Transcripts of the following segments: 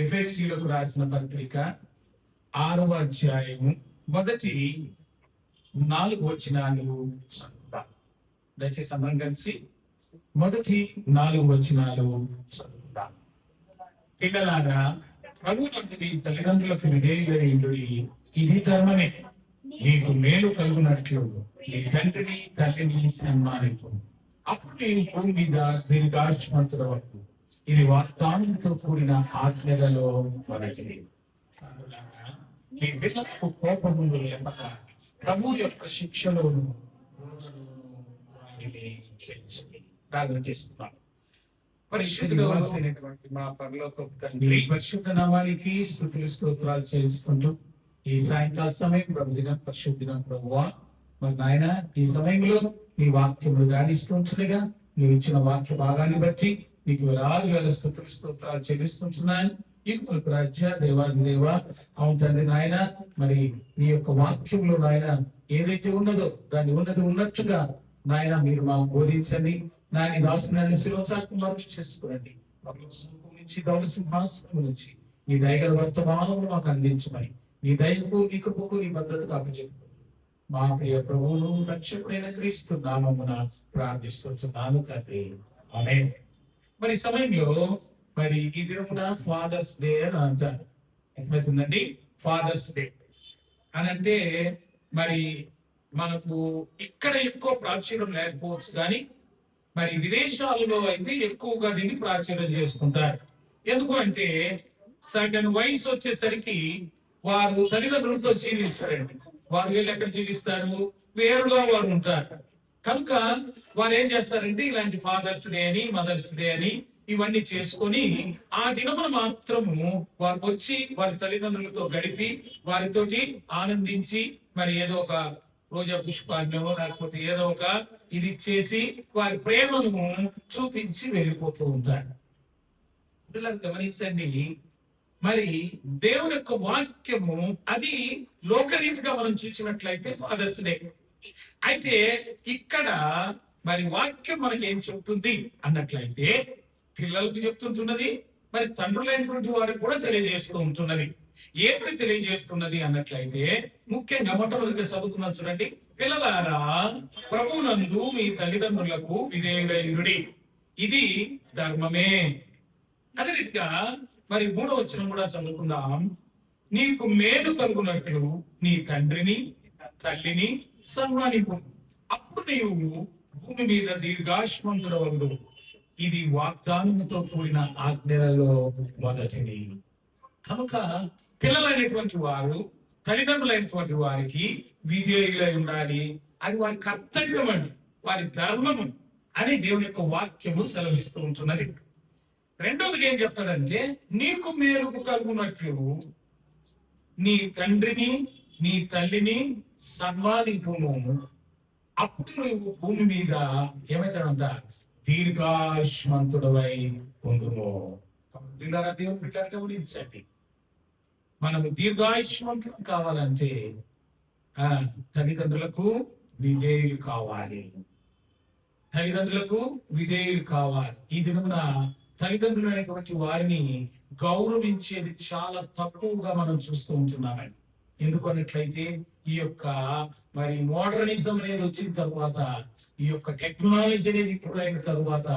ఎఫెసీయులకు రాసిన పత్రిక 6వ అధ్యాయము మొదటి 4 వచనాలు చదువుతాం. దయచేసి అందరం కలిసి మొదటి 4 వచనాలు చదువుతాం. పిల్లలారా, ప్రభువునందు మీ తల్లిదండ్రులకు విధేయులై ఇది ధర్మమే. నీకు మేలు కలుగునట్లు నీ తండ్రిని తల్లిని సన్మానింపు. అప్పుడు నేను భూమి మీద దీర్ఘాయుష్మంతుడవద్దు. ఇది వాగ్దానంతో కూడిన ఆజ్ఞలలో మొదటిది. మీ పిల్లలకు కోపము లేపక ప్రభు యొక్క శిక్షలోను వారిని పెంచండి. ప్రార్థన చేస్తున్నాను. పరిశుద్ధమైనటువంటి మా పరలోకపు తండ్రి, పరిశుద్ధ నామానికి స్తుతులు స్తోత్రాలు చేసుకుంటూ ఈ సాయంకాల సమయం ప్రభుదినం పరిశుద్ధ దినం ప్రభువా, మరి నాయన ఈ సమయంలో నీ వాక్యములు ధ్యానిస్తుండగా నీవు ఇచ్చిన వాక్య భాగాన్ని బట్టి నీకు వేల స్తుతులు స్తోత్రాలు చెల్లిస్తున్నాను. ఈ మనకు రాజ్య దేవాది దేవ, అవును తండ్రి నాయన, మరి నీ యొక్క వాక్యంలో నాయన ఏదైతే ఉన్నదో దాన్ని ఉన్నట్టుగా నాయన మీరు మాకు బోధించండి. నాయన దాసుని శిరోచాకు మార్పు చేసుకోండి. నుంచి దౌల సింహాసనం నుంచి నీ దయగల వర్తమానము మాకు అందించమని నీ దయకు నీ కృపకు నీ భద్రతకు అప్పచెప్పు. మా ప్రియ ప్రభువును రక్షకుడైన క్రీస్తు నామమున ప్రార్థిస్తున్నాను తండ్రి, ఆమేన్. మరి సమయంలో మరి ఈ దినమున ఫాదర్స్ డే అని అంటారు. ఎట్లవుతుందండి ఫాదర్స్ డే అని అంటే, మరి మనకు ఇక్కడ ఎక్కువ ప్రాచుర్యం లేకపోవచ్చు, కానీ మరి విదేశాలలో అయితే ఎక్కువగా దీన్ని ప్రాచుర్యం చేసుకుంటారు. ఎందుకు అంటే సగం వయసు వచ్చేసరికి వారు తల్లిదండ్రులతో జీవిస్తారండి. వారు వీళ్ళు ఎక్కడ జీవిస్తారు, వేరుగా వారు ఉంటారు. కనుక వారు ఏం చేస్తారంటే ఇలాంటి ఫాదర్స్ డే అని మదర్స్ డే అని ఇవన్నీ చేసుకొని ఆ దినమున మాత్రము వారు వచ్చి వారి తల్లిదండ్రులతో గడిపి వారితోటి ఆనందించి మరి ఏదో ఒక రోజా పుష్పాన్నో లేకపోతే ఏదో ఒక ఇది ఇచ్చేసి వారి ప్రేమను చూపించి వెళ్ళిపోతూ ఉంటారు. పిల్లలు గమనించండి, మరి దేవుని యొక్క వాక్యము అది లోకరీతిగా మనం చూసినట్లయితే ఫాదర్స్ డే. అయితే ఇక్కడ మరి వాక్యం మనకి ఏం చెప్తుంది అన్నట్లయితే పిల్లలకు చెప్తుంటున్నది, మరి తండ్రులైనటువంటి వారికి కూడా తెలియజేస్తూ ఉంటున్నది. ఏమి తెలియజేస్తున్నది అన్నట్లయితే ముఖ్యంగా మొట్టమొదటిగా చదువుకున్నాం చూడండి. పిల్లలారా, ప్రభువునందు మీ తల్లిదండ్రులకు విధేయులైయుడి, ఇది ధర్మమే. అదే రీతిగా మరి 3వ వచనం కూడా చదువుకుందాం. నీకు మేలు కలుగునట్లు నీ తండ్రిని తల్లిని సన్మానింపు. అప్పుడు నీవు భూమి మీద దీర్ఘాయుష్మంతుడవద్దు. ఇది వాగ్దానముతో కూడిన ఆజ్ఞలలో మొదటిది. కనుక పిల్లలైనటువంటి వారు తల్లిదండ్రులైనటువంటి వారికి విధేయులై ఉండాలి. అది వారి కర్తవ్యం అండి, వారి ధర్మము అని దేవుని యొక్క వాక్యము సెలవిస్తూ ఉంటున్నది. రెండవదిగా ఏం చెప్తాడంటే నీకు మేలుకు కలుగునట్లు నీ తండ్రిని నీ తల్లిని సన్మానింపును. అప్పుడు నువ్వు భూమి మీద ఏమైతాడంట, దీర్ఘాయుష్మంతుడవై ఉండును. దేవుని బిడ్డలు గమనించండి, మనము దీర్ఘాయుష్మంతులు కావాలంటే తల్లిదండ్రులకు విధేయులు కావాలి. తల్లిదండ్రులకు విధేయులు కావాలి. ఈ దినమున తల్లిదండ్రులు అనేటువంటి వారిని గౌరవించేది చాలా తక్కువగా మనం చూస్తూ ఉంటున్నామండి. ఎందుకు అన్నట్లయితే ఈ యొక్క మరి మోడర్నిజం అనేది వచ్చిన తర్వాత, ఈ యొక్క టెక్నాలజీ అనేది ఇప్పుడు అయిన తర్వాత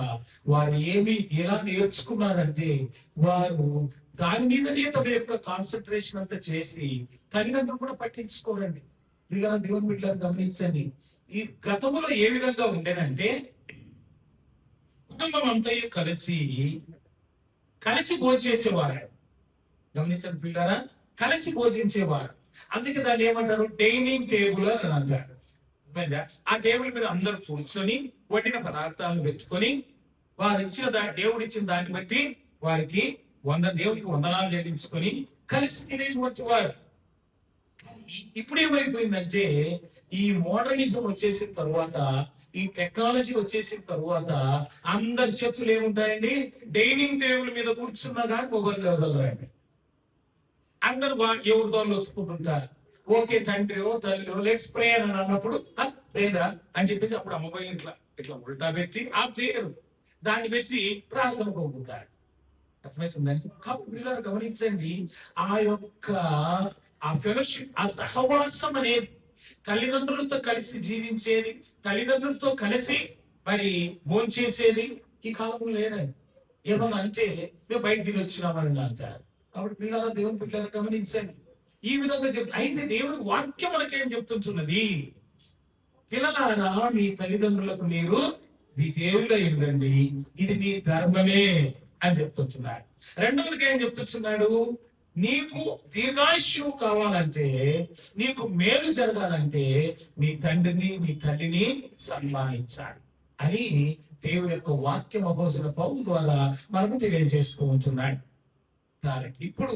వారు ఎలా నేర్చుకున్నారంటే వారు దాని మీదనే తమ యొక్క కాన్సన్ట్రేషన్ అంతా చేసి తల్లిదండ్రులు కూడా పట్టించుకోరండి. ఇలా దేవుని బిడ్డలను గమనించండి. ఈ గతంలో ఏ విధంగా ఉండేనంటే కుటుంబం అంతా కలిసి భోంచేసేవారు. గమనించండి పిల్లరా, కలిసి భోజించేవారు. అందుకే దాన్ని ఏమంటారు, డైనింగ్ టేబుల్ అని అంటారు. ఆ టేబుల్ మీద అందరూ కూర్చొని వండిన పదార్థాలను పెట్టుకొని వారు ఇచ్చిన దేవుడు ఇచ్చిన దాన్ని బట్టి వారికి దేవుడికి వందనాలు చెల్లించుకొని కలిసి తినేటువంటి వారు. ఇప్పుడు ఏమైపోయిందంటే ఈ మోడర్నిజం వచ్చేసిన తర్వాత, ఈ టెక్నాలజీ వచ్చేసిన తర్వాత అందరి చేతులు ఏముంటాయండి, డైనింగ్ టేబుల్ మీద కూర్చున్నా కానీ మొబైల్ వదలరండి. అందరూ ఎవరితో ఒత్తుకుంటుంటారు. ఓకే తండ్రి తల్లి లెట్స్ ప్రే అని అన్నప్పుడు ప్రేరా అని చెప్పేసి అప్పుడు ఆ మొబైల్ ఇట్లా ఉల్టా పెట్టి ఆఫ్ చేయరు, దాన్ని పెట్టి ప్రార్థన కోరుకుంటారు. అర్థమవుతుందండి. కాబట్టి పిల్లలు గమనించండి, ఆ యొక్క ఆ ఫెలోషిప్, ఆ సహవాసం అనేది, తల్లిదండ్రులతో కలిసి జీవించేది, తల్లిదండ్రులతో కలిసి మరి భోంచేసేది ఈ కాలంలో లేదండి. ఏమన్నా అంటే మేము బయట తిని వచ్చినామని అంటారు. కాబట్టి పిల్లల దేవుని పిల్లలు గమనించండి, ఈ విధంగా అయితే దేవుని వాక్యం మనకేం చెప్తుంటున్నది? పిల్లలారా, మీ తల్లిదండ్రులకు మీరు విధేయులై ఉండండి, ఇది మీ ధర్మమే అని చెప్తున్నాడు. రెండవదిగా ఏం చెప్తున్నాడు? నీకు దీర్ఘాయుష్యు కావాలంటే, నీకు మేలు జరగాలంటే నీ తండ్రిని నీ తల్లిని సన్మానించాలి అని దేవుని యొక్క వాక్యం అపోసిన పౌలు ద్వారా మనకు తెలియజేస్తూ ఉంటున్నాడు. ఇప్పుడు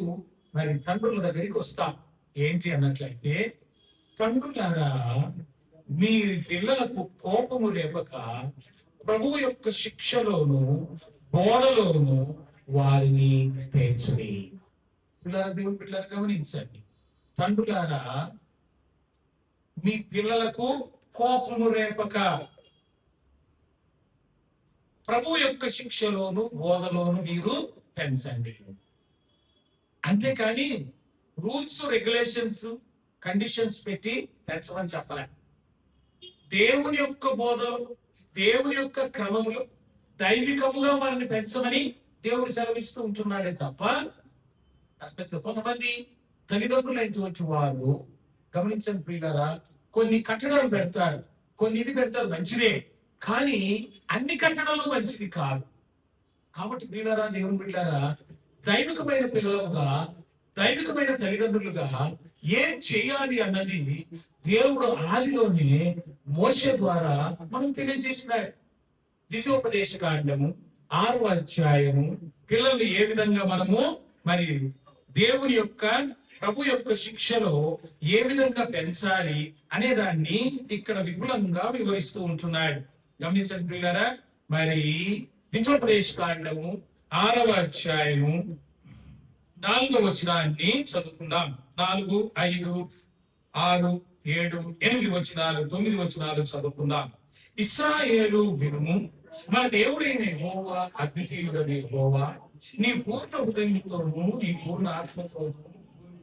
మరి తండ్రుల దగ్గరికి వస్తాం. ఏంటి అన్నట్లయితే, తండ్రులారా, మీ పిల్లలకు కోపము లేపక ప్రభువు యొక్క శిక్షలోను బోధలోను వారిని పెంచుడి. పిల్లల దేవుని పిల్లలు గమనించండి, తండ్రులారా, మీ పిల్లలకు కోపము రేపక ప్రభు యొక్క శిక్షలోను బోధలోను మీరు పెంచండి. అంతేకాని రూల్స్, రెగ్యులేషన్స్, కండిషన్స్ పెట్టి పెంచమని చెప్పలే. దేవుని యొక్క బోధలో, దేవుని యొక్క క్రమములో దైవికముగా వారిని పెంచమని దేవుడు సెలవిస్తూ ఉంటున్నాడే తప్ప, కొంతమంది తల్లిదండ్రులైనటువంటి వారు గమనించండి ప్రియులారా, కొన్ని కట్టడాలు పెడతారు, కొన్ని ఇది పెడతారు, మంచిదే, కానీ అన్ని కట్టడాలు మంచిది కాదు. కాబట్టి ప్రియులారా, దేవుని బిడ్డారా, దైవికమైన పిల్లలుగా, దైవికమైన తల్లిదండ్రులుగా ఏం చేయాలి అన్నది దేవుడు ఆదిలోనే మోషే ద్వారా మనం తెలియజేసినాడు. ద్వితీయోపదేశ కాండము 6వ అధ్యాయము పిల్లల్ని ఏ విధంగా మనము మరి దేవుని యొక్క ప్రభు యొక్క శిక్షలో ఏ విధంగా పెంచాలి అనే దాన్ని ఇక్కడ విపులంగా వివరిస్తూ ఉంటున్నాడు. గమనించండి ప్రియులారా, మరి ద్వితీయోపదేశ కాండము 6వ అధ్యాయము 4వ వచనాన్ని చదువుకుందాం. 4, 5, 6, 7, 8 వచనాలు, 9 వచనాలు చదువుకుందాం. ఇశ్రాయేలు వినుము, మన దేవుడైన యెహోవా అద్వితీయుడైన యెహోవా, నీ పూర్ణ హృదయంతోను, నీ పూర్ణ ఆత్మతోను,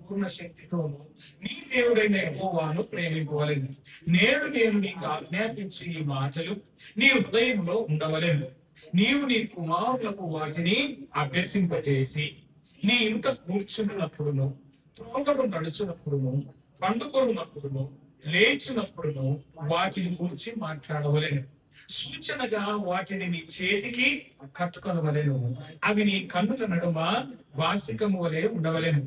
పూర్ణ శక్తితోను నీ దేవుడైన యెహోవాను ప్రేమింపవలెను. నేడు నేను నీకు ఆజ్ఞాపించి ఈ మాటలు నీ హృదయంలో ఉండవలెను. నీవు నీ కుమారులకు వాటిని అభ్యసింపజేసి, నీ ఇంట కూర్చున్నప్పుడును, త్రోవలో నడుచున్నప్పుడును, పండుకొన్నప్పుడును, లేచినప్పుడును వాటిని గురించి మాట్లాడవలెను. సూచనగా వాటిని నీ చేతికి కట్టుకొనవలెను. అవి నీ కన్నుల నడుమ వాసికము వలె ఉండవలెను.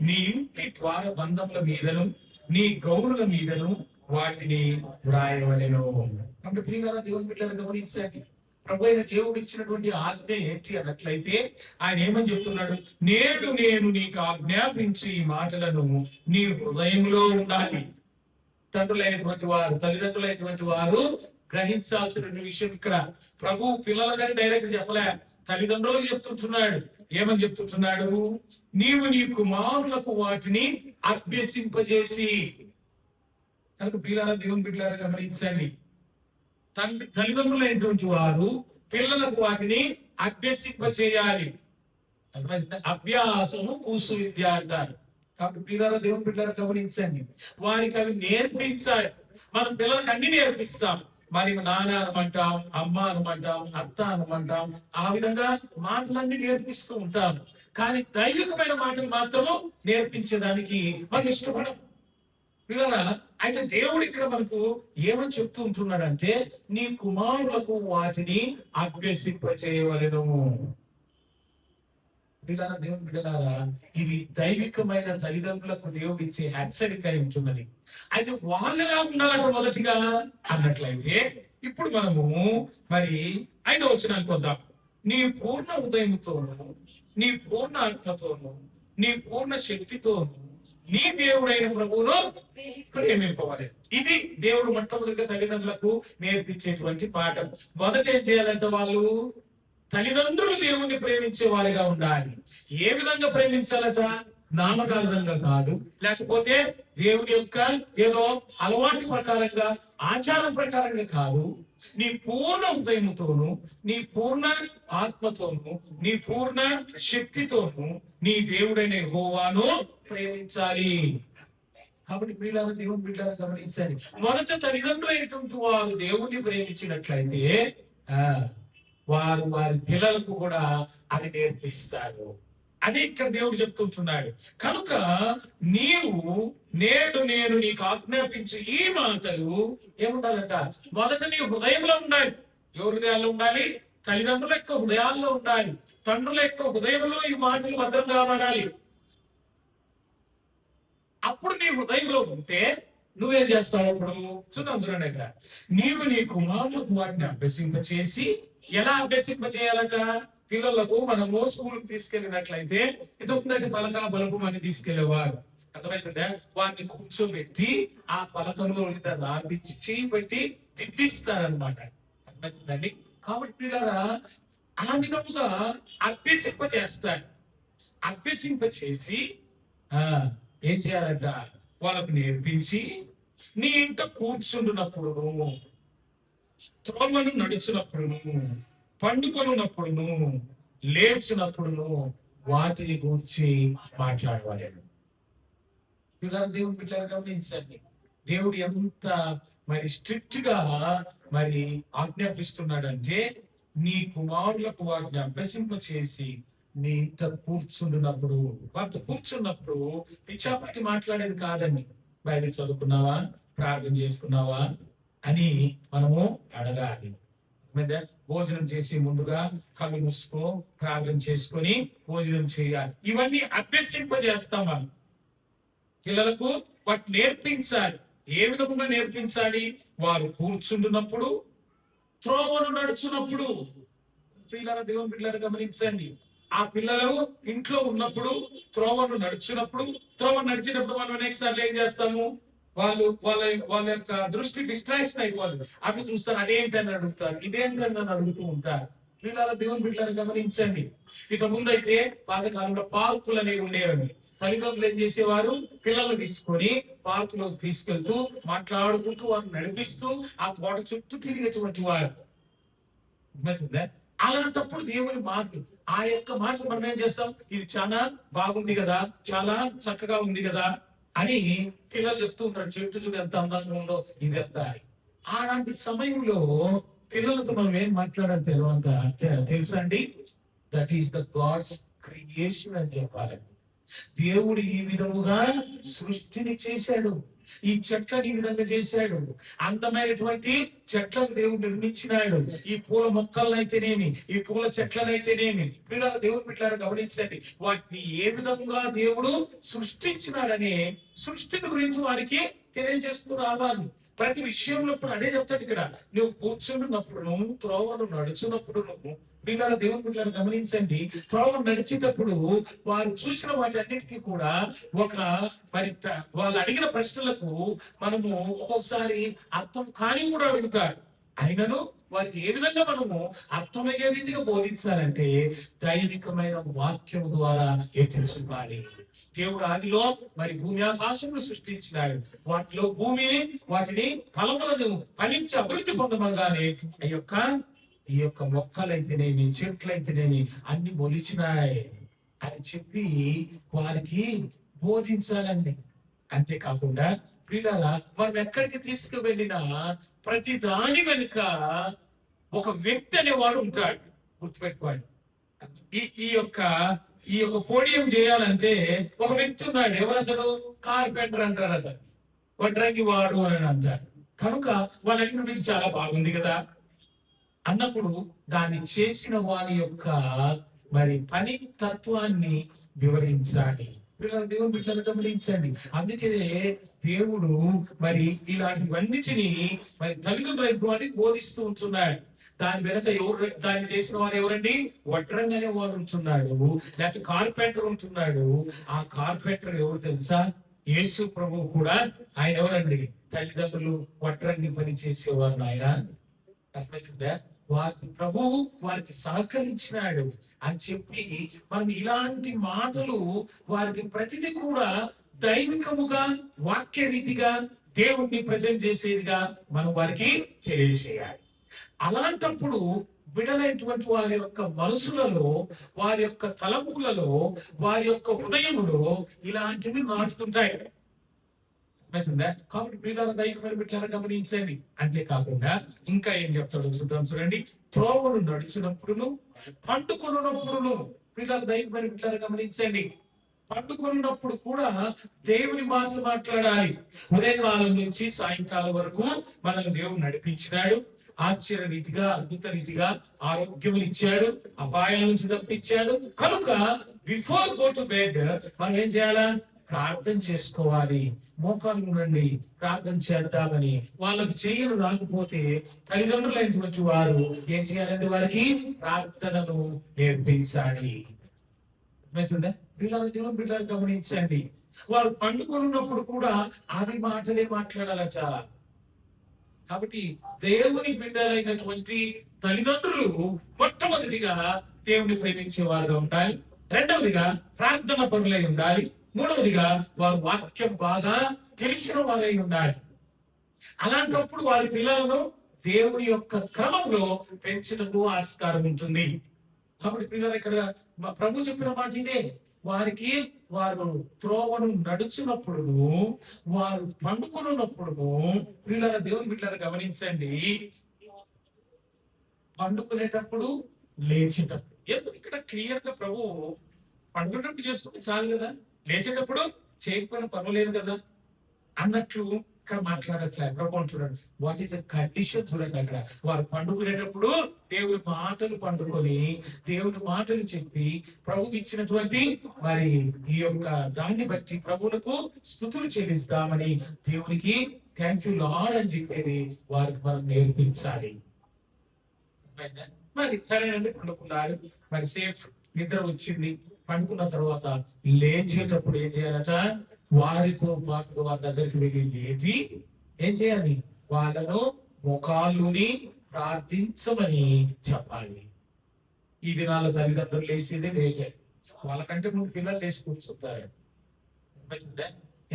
నీ ఇంటి ద్వార బంధముల మీదను, నీ గౌరుల మీదను వాటిని వ్రాయవలెను. కాబట్టి ప్రియమైన దేవుని బిడ్డలు గమనించండి, ప్రభు అయిన దేవుడు ఇచ్చినటువంటి ఆజ్ఞ ఏంటి అన్నట్లయితే ఆయన ఏమని చెప్తున్నాడు? నేడు నేను నీకు ఆజ్ఞాపించి ఈ మాటలను నీ హృదయంలో ఉండాలి. తండ్రులైనటువంటి వారు, తల్లిదండ్రులైనటువంటి వారు గ్రహించాల్సిన విషయం ఇక్కడ ప్రభు పిల్లలకని డైరెక్ట్ చెప్పలే, తల్లిదండ్రులకు చెప్తుంటున్నాడు. ఏమని చెప్తుంటున్నాడు? నీవు నీ కుమారులకు వాటిని అభ్యసింపజేసి. కనుక పిల్లల దేవుని బిడ్డలారా గమనించండి, తల్లిదండ్రులైనటువంటి వారు పిల్లలకు వాటిని అభ్యసింపచేయాలి. అభ్యాసము కూసు విద్య అంటారు. కాబట్టి పిల్లల దేవుని బిడ్డలారా గమనించండి, వారికి అవి నేర్పించాలి. మనం పిల్లలకు అన్ని నేర్పిస్తాం, మరి నాన్న అనమంటాం, అమ్మ అనమంటాం, అత్త అనమంటాం, ఆ విధంగా మాటలన్నీ నేర్పిస్తూ ఉంటాం. కానీ దైవికమైన మాటలు మాత్రము నేర్పించడానికి మనం ఇష్టపడం. పిల్లల అయితే దేవుడు ఇక్కడ మనకు ఏమని చెప్తూ ఉంటున్నాడంటే, నీ కుమారులకు వాటిని అభ్యసింపచేయవలెను. పిల్లల దేవుని బిడ్డలారా, ఇవి దైవికమైన తల్లిదండ్రులకు దేవుడు ఇచ్చే హెచ్చరిక ఉంటున్నది. అయితే వాళ్ళలా ఉండాలంట మొదటిగా అన్నట్లయితే, ఇప్పుడు మనము మరి 5వ వచనానికి వద్దాం. నీ పూర్ణ హృదయంతోను, నీ పూర్ణ ఆత్మతోను, నీ పూర్ణ శక్తితోను నీ దేవుడైన ప్రభువును ప్రేమింపవాలి. ఇది దేవుడు మొట్టమొదటిగా తల్లిదండ్రులకు నేర్పించేటువంటి పాఠం. మొదట ఏం చేయాలంటే, వాళ్ళు తల్లిదండ్రులు దేవుణ్ణి ప్రేమించే వారిగా ఉండాలి. ఏ విధంగా ప్రేమించాలట? నామకార్థంగా కాదు, లేకపోతే దేవుని యొక్క ఏదో అలవాటు ప్రకారంగా ఆచారం ప్రకారంగా కాదు. నీ పూర్ణ హృదయముతోను, నీ పూర్ణ ఆత్మతోను, నీ పూర్ణ శక్తితోను నీ దేవుడైన యెహోవాను ప్రేమించాలి. కాబట్టి ప్రియులారా, దేవుని బిడ్డలారా గమనించాలి. మొదట తల్లిదండ్రులైనటువంటి వారు దేవుడిని ప్రేమించినట్లయితే వారు వారి పిల్లలకు కూడా అది నేర్పిస్తారు. అదే ఇక్కడ దేవుడు చెప్తుంటున్నాడు. కనుక నేను నీకు ఆజ్ఞాపించి ఈ మాటలు ఏముండాలంట? మొదట నీ హృదయంలో ఉండాలి. ఎవరి హృదయాల్లో ఉండాలి? తల్లిదండ్రుల యొక్క హృదయాల్లో ఉండాలి. తండ్రుల యొక్క హృదయంలో ఈ మాటలు భద్రం కాబడాలి. అప్పుడు నీ హృదయంలో ఉంటే నువ్వేం చేస్తావు? అప్పుడు చూడండి ఇక్కడ, నీవు నీ కుమారులకు వాటిని అభ్యసింపచేసి, ఎలా అభ్యసింపచేయాలట? పిల్లలకు మనము స్కూల్కి తీసుకెళ్ళినట్లయితే ఇదొక పలక బలపం అని తీసుకెళ్లేవారు. అర్థమవుతుందా? వారిని కూర్చోబెట్టి ఆ పలకంలో రాపించి చేయి పెట్టి దిద్దిస్తారనమాట. అర్థమవుతుందండి? కాబట్టి పిల్లరా ఆ విధముగా అభ్యసింప చేస్తారు. అభ్యసింప చేసి ఏం చేయాలంట? వాళ్ళకు నేర్పించి, నీ ఇంట కూర్చుంటున్నప్పుడు, త్రోవను నడిచినప్పుడు, పండుకొనున్నప్పుడు, లేచినప్పుడు వాటిని గురించి మాట్లాడవాలి. పిల్లలు, దేవుని పిల్లలు గమనించండి. దేవుడు ఎంత స్ట్రిక్ట్ గా ఆజ్ఞాపిస్తున్నాడంటే, నీ కుమారులకు వాటిని అభ్యసింప చేసి నీ ఇంట కూర్చుంటున్నప్పుడు, వారితో కూర్చున్నప్పుడు పిచ్చాపట్టి మాట్లాడేది కాదండి. బైబిల్ చదువుకున్నావా, ప్రార్థన చేసుకున్నావా అని మనము అడగాలి. భోజనం చేసి ముందుగా కళ్ళు మూసుకో, ప్రార్థన చేసుకొని భోజనం చేయాలి. ఇవన్నీ అభ్యసింపజేస్తాం. మనం పిల్లలకు వాటి నేర్పించాలి. ఏ విధంగా నేర్పించాలి? వారు కూర్చుంటున్నప్పుడు, త్రోవను నడుచున్నప్పుడు. పిల్లల, దేవుని పిల్లలు గమనించండి. ఆ పిల్లలు ఇంట్లో ఉన్నప్పుడు, త్రోవను నడిచినప్పుడు మనం అనేక సార్లు ఏం చేస్తాము? వాళ్ళ యొక్క దృష్టి డిస్ట్రాక్షన్ అయిపోతుంది. అవి చూస్తారు, అదేంటని అడుగుతారు, ఇదేంటని నన్ను అడుగుతూ ఉంటారు. పిల్లల, దేవుని బిడ్డలను గమనించండి. ఇక ముందైతే పాతకాలంలో పార్కులు అనేవి ఉండేవండి. తల్లిదండ్రులు ఏం చేసేవారు? పిల్లలు తీసుకొని పార్కులో తీసుకెళ్తూ మాట్లాడుకుంటూ వారు నడిపిస్తూ ఆ తోట చుట్టూ తిరిగేటువంటి వారు. అలాంటప్పుడు దేవుని మాటలు, ఆ యొక్క మాటలు మనం ఏం చేస్తాం? ఇది చాలా బాగుంది కదా, చాలా చక్కగా ఉంది కదా అని పిల్లలు చెప్తూ ఉంటారు. చెట్టు చూడు ఎంత అందంగా ఉందో, ఇది ఎంత. అలాంటి సమయంలో పిల్లలతో మనం ఏం మాట్లాడాలి తెలుసా అండి? That is the God's creation అని చెప్పాలండి. దేవుడు ఈ విధముగా సృష్టిని చేశాడు. ఈ చెట్లను ఈ విధంగా చేశాడు. అందమైనటువంటి చెట్లను దేవుడు నిర్మించినాడు. ఈ పూల మొక్కలనైతేనేమి, ఈ పూల చెట్లనైతేనేమి, పిల్లల, దేవుడు పిల్లలు గమనించండి. వాటిని ఏ విధంగా దేవుడు సృష్టించినాడనే సృష్టిని గురించి వారికి తెలియజేస్తూ రావాలి. ప్రతి విషయంలో కూడా అదే చెప్తాడు ఇక్కడ. నువ్వు కూర్చున్నప్పుడు, త్రోవను నడుచున్నప్పుడు, పిల్లల, దేవుని పిల్లలు గమనించండి. త్రోవను నడిచేటప్పుడు వారు చూసిన వాటి అన్నిటికీ కూడా వాళ్ళు అడిగిన ప్రశ్నలకు మనము ఒక్కొక్కసారి అర్థం కాని కూడా అడుగుతారు. అయినను వారికి ఏ విధంగా మనము అర్థమయ్యే రీతిగా బోధించాలంటే దైవికమైన వాక్యం ద్వారా తెలుసుకోవాలి. దేవుడు ఆదిలో భూమి ఆకాశంలో సృష్టించినాడు. వాటిలో వాటిని ఫలములను ఫలించి అభివృద్ధి పొందమనగానే ఈ యొక్క మొక్కలైతేనేమి, చెట్లయితేనేమి అన్ని మొలిచినాయి అని చెప్పి వారికి బోధించాలండి. అంతేకాకుండా పిల్లల, మనం ఎక్కడికి తీసుకువెళ్ళినా ప్రతి దాని వెనుక ఒక వ్యక్తి అనేవాడు ఉంటాడు. గుర్తుపెట్టుకోండి. ఈ యొక్క పోడియం చేయాలంటే ఒక వ్యక్తి ఉన్నాడు. ఎవరతను? కార్పెంటర్ అంటారు. అతను వడ్రంగి వాడు అని అంటారు. కనుక వాళ్ళంటే మీకు చాలా బాగుంది కదా అన్నప్పుడు దాన్ని చేసిన వాని యొక్క పని తత్వాన్ని వివరించాలి. దేవుని బిడ్డలు గమనించండి. అందుకే దేవుడు ఇలాంటివన్నిటిని తల్లిదండ్రులు బోధిస్తూ ఉంటున్నాడు. దాని వెనక దాన్ని చేసిన వారు ఎవరండి? వడ్రంగి అనే వాడు ఉంటున్నాడు, లేకపోతే కార్పెంటర్ ఉంటున్నాడు. ఆ కార్పెంటర్ ఎవరు తెలుసా? యేసు ప్రభువు కూడా ఆయన ఎవరండి? తల్లిదండ్రులు వడ్రంగి పని చేసేవారు. ఆయన అర్థమవుతుందా? ప్రభువు వారికి సహకరించినాడు అని చెప్పి మనం ఇలాంటి మాటలు వారికి ప్రతిదీ కూడా దైవికముగా వాక్య రీతిగా దేవుణ్ణి ప్రజెంట్ చేసేదిగా మనం వారికి తెలియజేయాలి. అలాంటప్పుడు బిడలైనటువంటి వారి యొక్క మనసులలో, వారి యొక్క తలంపులలో, వారి యొక్క హృదయములో ఇలాంటివి నాటుకుంటాయి. కాబట్టి పిల్లల దైవమైన బిడ్డలను గమనించండి. అంతేకాకుండా ఇంకా ఏం చెప్తాడో చూద్దాం. చూడండి, త్రోవను నడిచినప్పుడును పండుకొనున్నప్పుడును పిల్లల దైవమైన బిడ్డలను గమనించండి. పండుకొనున్నప్పుడు కూడా దేవుని మాటలు మాట్లాడాలి. ఉదయకాలం నుంచి సాయంకాలం వరకు మనల్ని దేవుడు నడిపించినాడు. ఆశ్చర్య రీతిగా, అద్భుత రీతిగా ఆరోగ్యం ఇచ్చాడు, అపాయాల నుంచి తప్పించాడు. కనుక బిఫోర్ గో టు బెడ్ మనం ఏం చేయాలా? ప్రార్థన చేసుకోవాలి. మోకాలు ఉండండి, ప్రార్థన చేద్దామని. వాళ్ళకి చేయను రాకపోతే తల్లిదండ్రులైనటువంటి వారు ఏం చేయాలంటే వారికి ప్రార్థనను నేర్పించాలి. పిల్లలు గమనించండి, వారు పండుకొనున్నప్పుడు కూడా అవి మాటలే మాట్లాడాలట. కాబట్టి దేవుని బిడ్డలైనటువంటి తల్లిదండ్రులు మొట్టమొదటిగా దేవుని ప్రేమించే వారుగా ఉండాలి. రెండవదిగా ప్రార్థన పరులై ఉండాలి. మూడవదిగా వారు వాక్యం బాగా తెలిసిన వారై ఉండాలి. అలాంటప్పుడు వారి పిల్లలను దేవుని యొక్క క్రమంలో పెంచడానికి ఆస్కారం ఉంటుంది. కాబట్టి పిల్లలు ఇక్కడ ప్రభు చెప్పిన మాట ఇదే. వారు త్రోవను నడుచున్నప్పుడు, వారు పండుకొనున్నప్పుడు, పిల్లల దేవుని బిడ్డలు గమనించండి, పండుకునేటప్పుడు, లేచేటప్పుడు. ఎందుకు ఇక్కడ క్లియర్ గా ప్రభు పండుకునేటప్పుడు చేసుకుంటే చాలు కదా, లేచేటప్పుడు చేయకపోయిన పర్వాలేదు కదా అన్నట్లు ఇక్కడ మాట్లాడట్లేదు. ప్రభు చూడండి, వాట్ ఈస్ ఎ కండిషన్ చూడండి. అక్కడ వారు పండుకునేటప్పుడు దేవుని మాటలు పండుకొని, దేవుని మాటలు చెప్పి, ప్రభు ఇచ్చినటువంటి మరి ఈ యొక్క దాన్ని బట్టి ప్రభువులకు స్తుతులు చెల్లిస్తామని, దేవునికి థ్యాంక్ యూ లార్డ్ అని చెప్పేది వారికి మనం నేర్పించాలి. మరి సరేనండి, పండుకున్నారు, మరి సేఫ్ నిద్ర వచ్చింది. పండుకున్న తర్వాత లేచేటప్పుడు ఏం చేయాలట? వారితో పాటు వారి దగ్గరికి వెళ్ళి లేపి ఏం చేయాలి? వాళ్ళను మోకాళ్ళుని ప్రార్థించమని చెప్పాలి. ఈ దినాల తల్లిదండ్రులు లేచేదే లేటే. వాళ్ళకంటే ముందు పిల్లలు లేచి కూర్చుంటారు.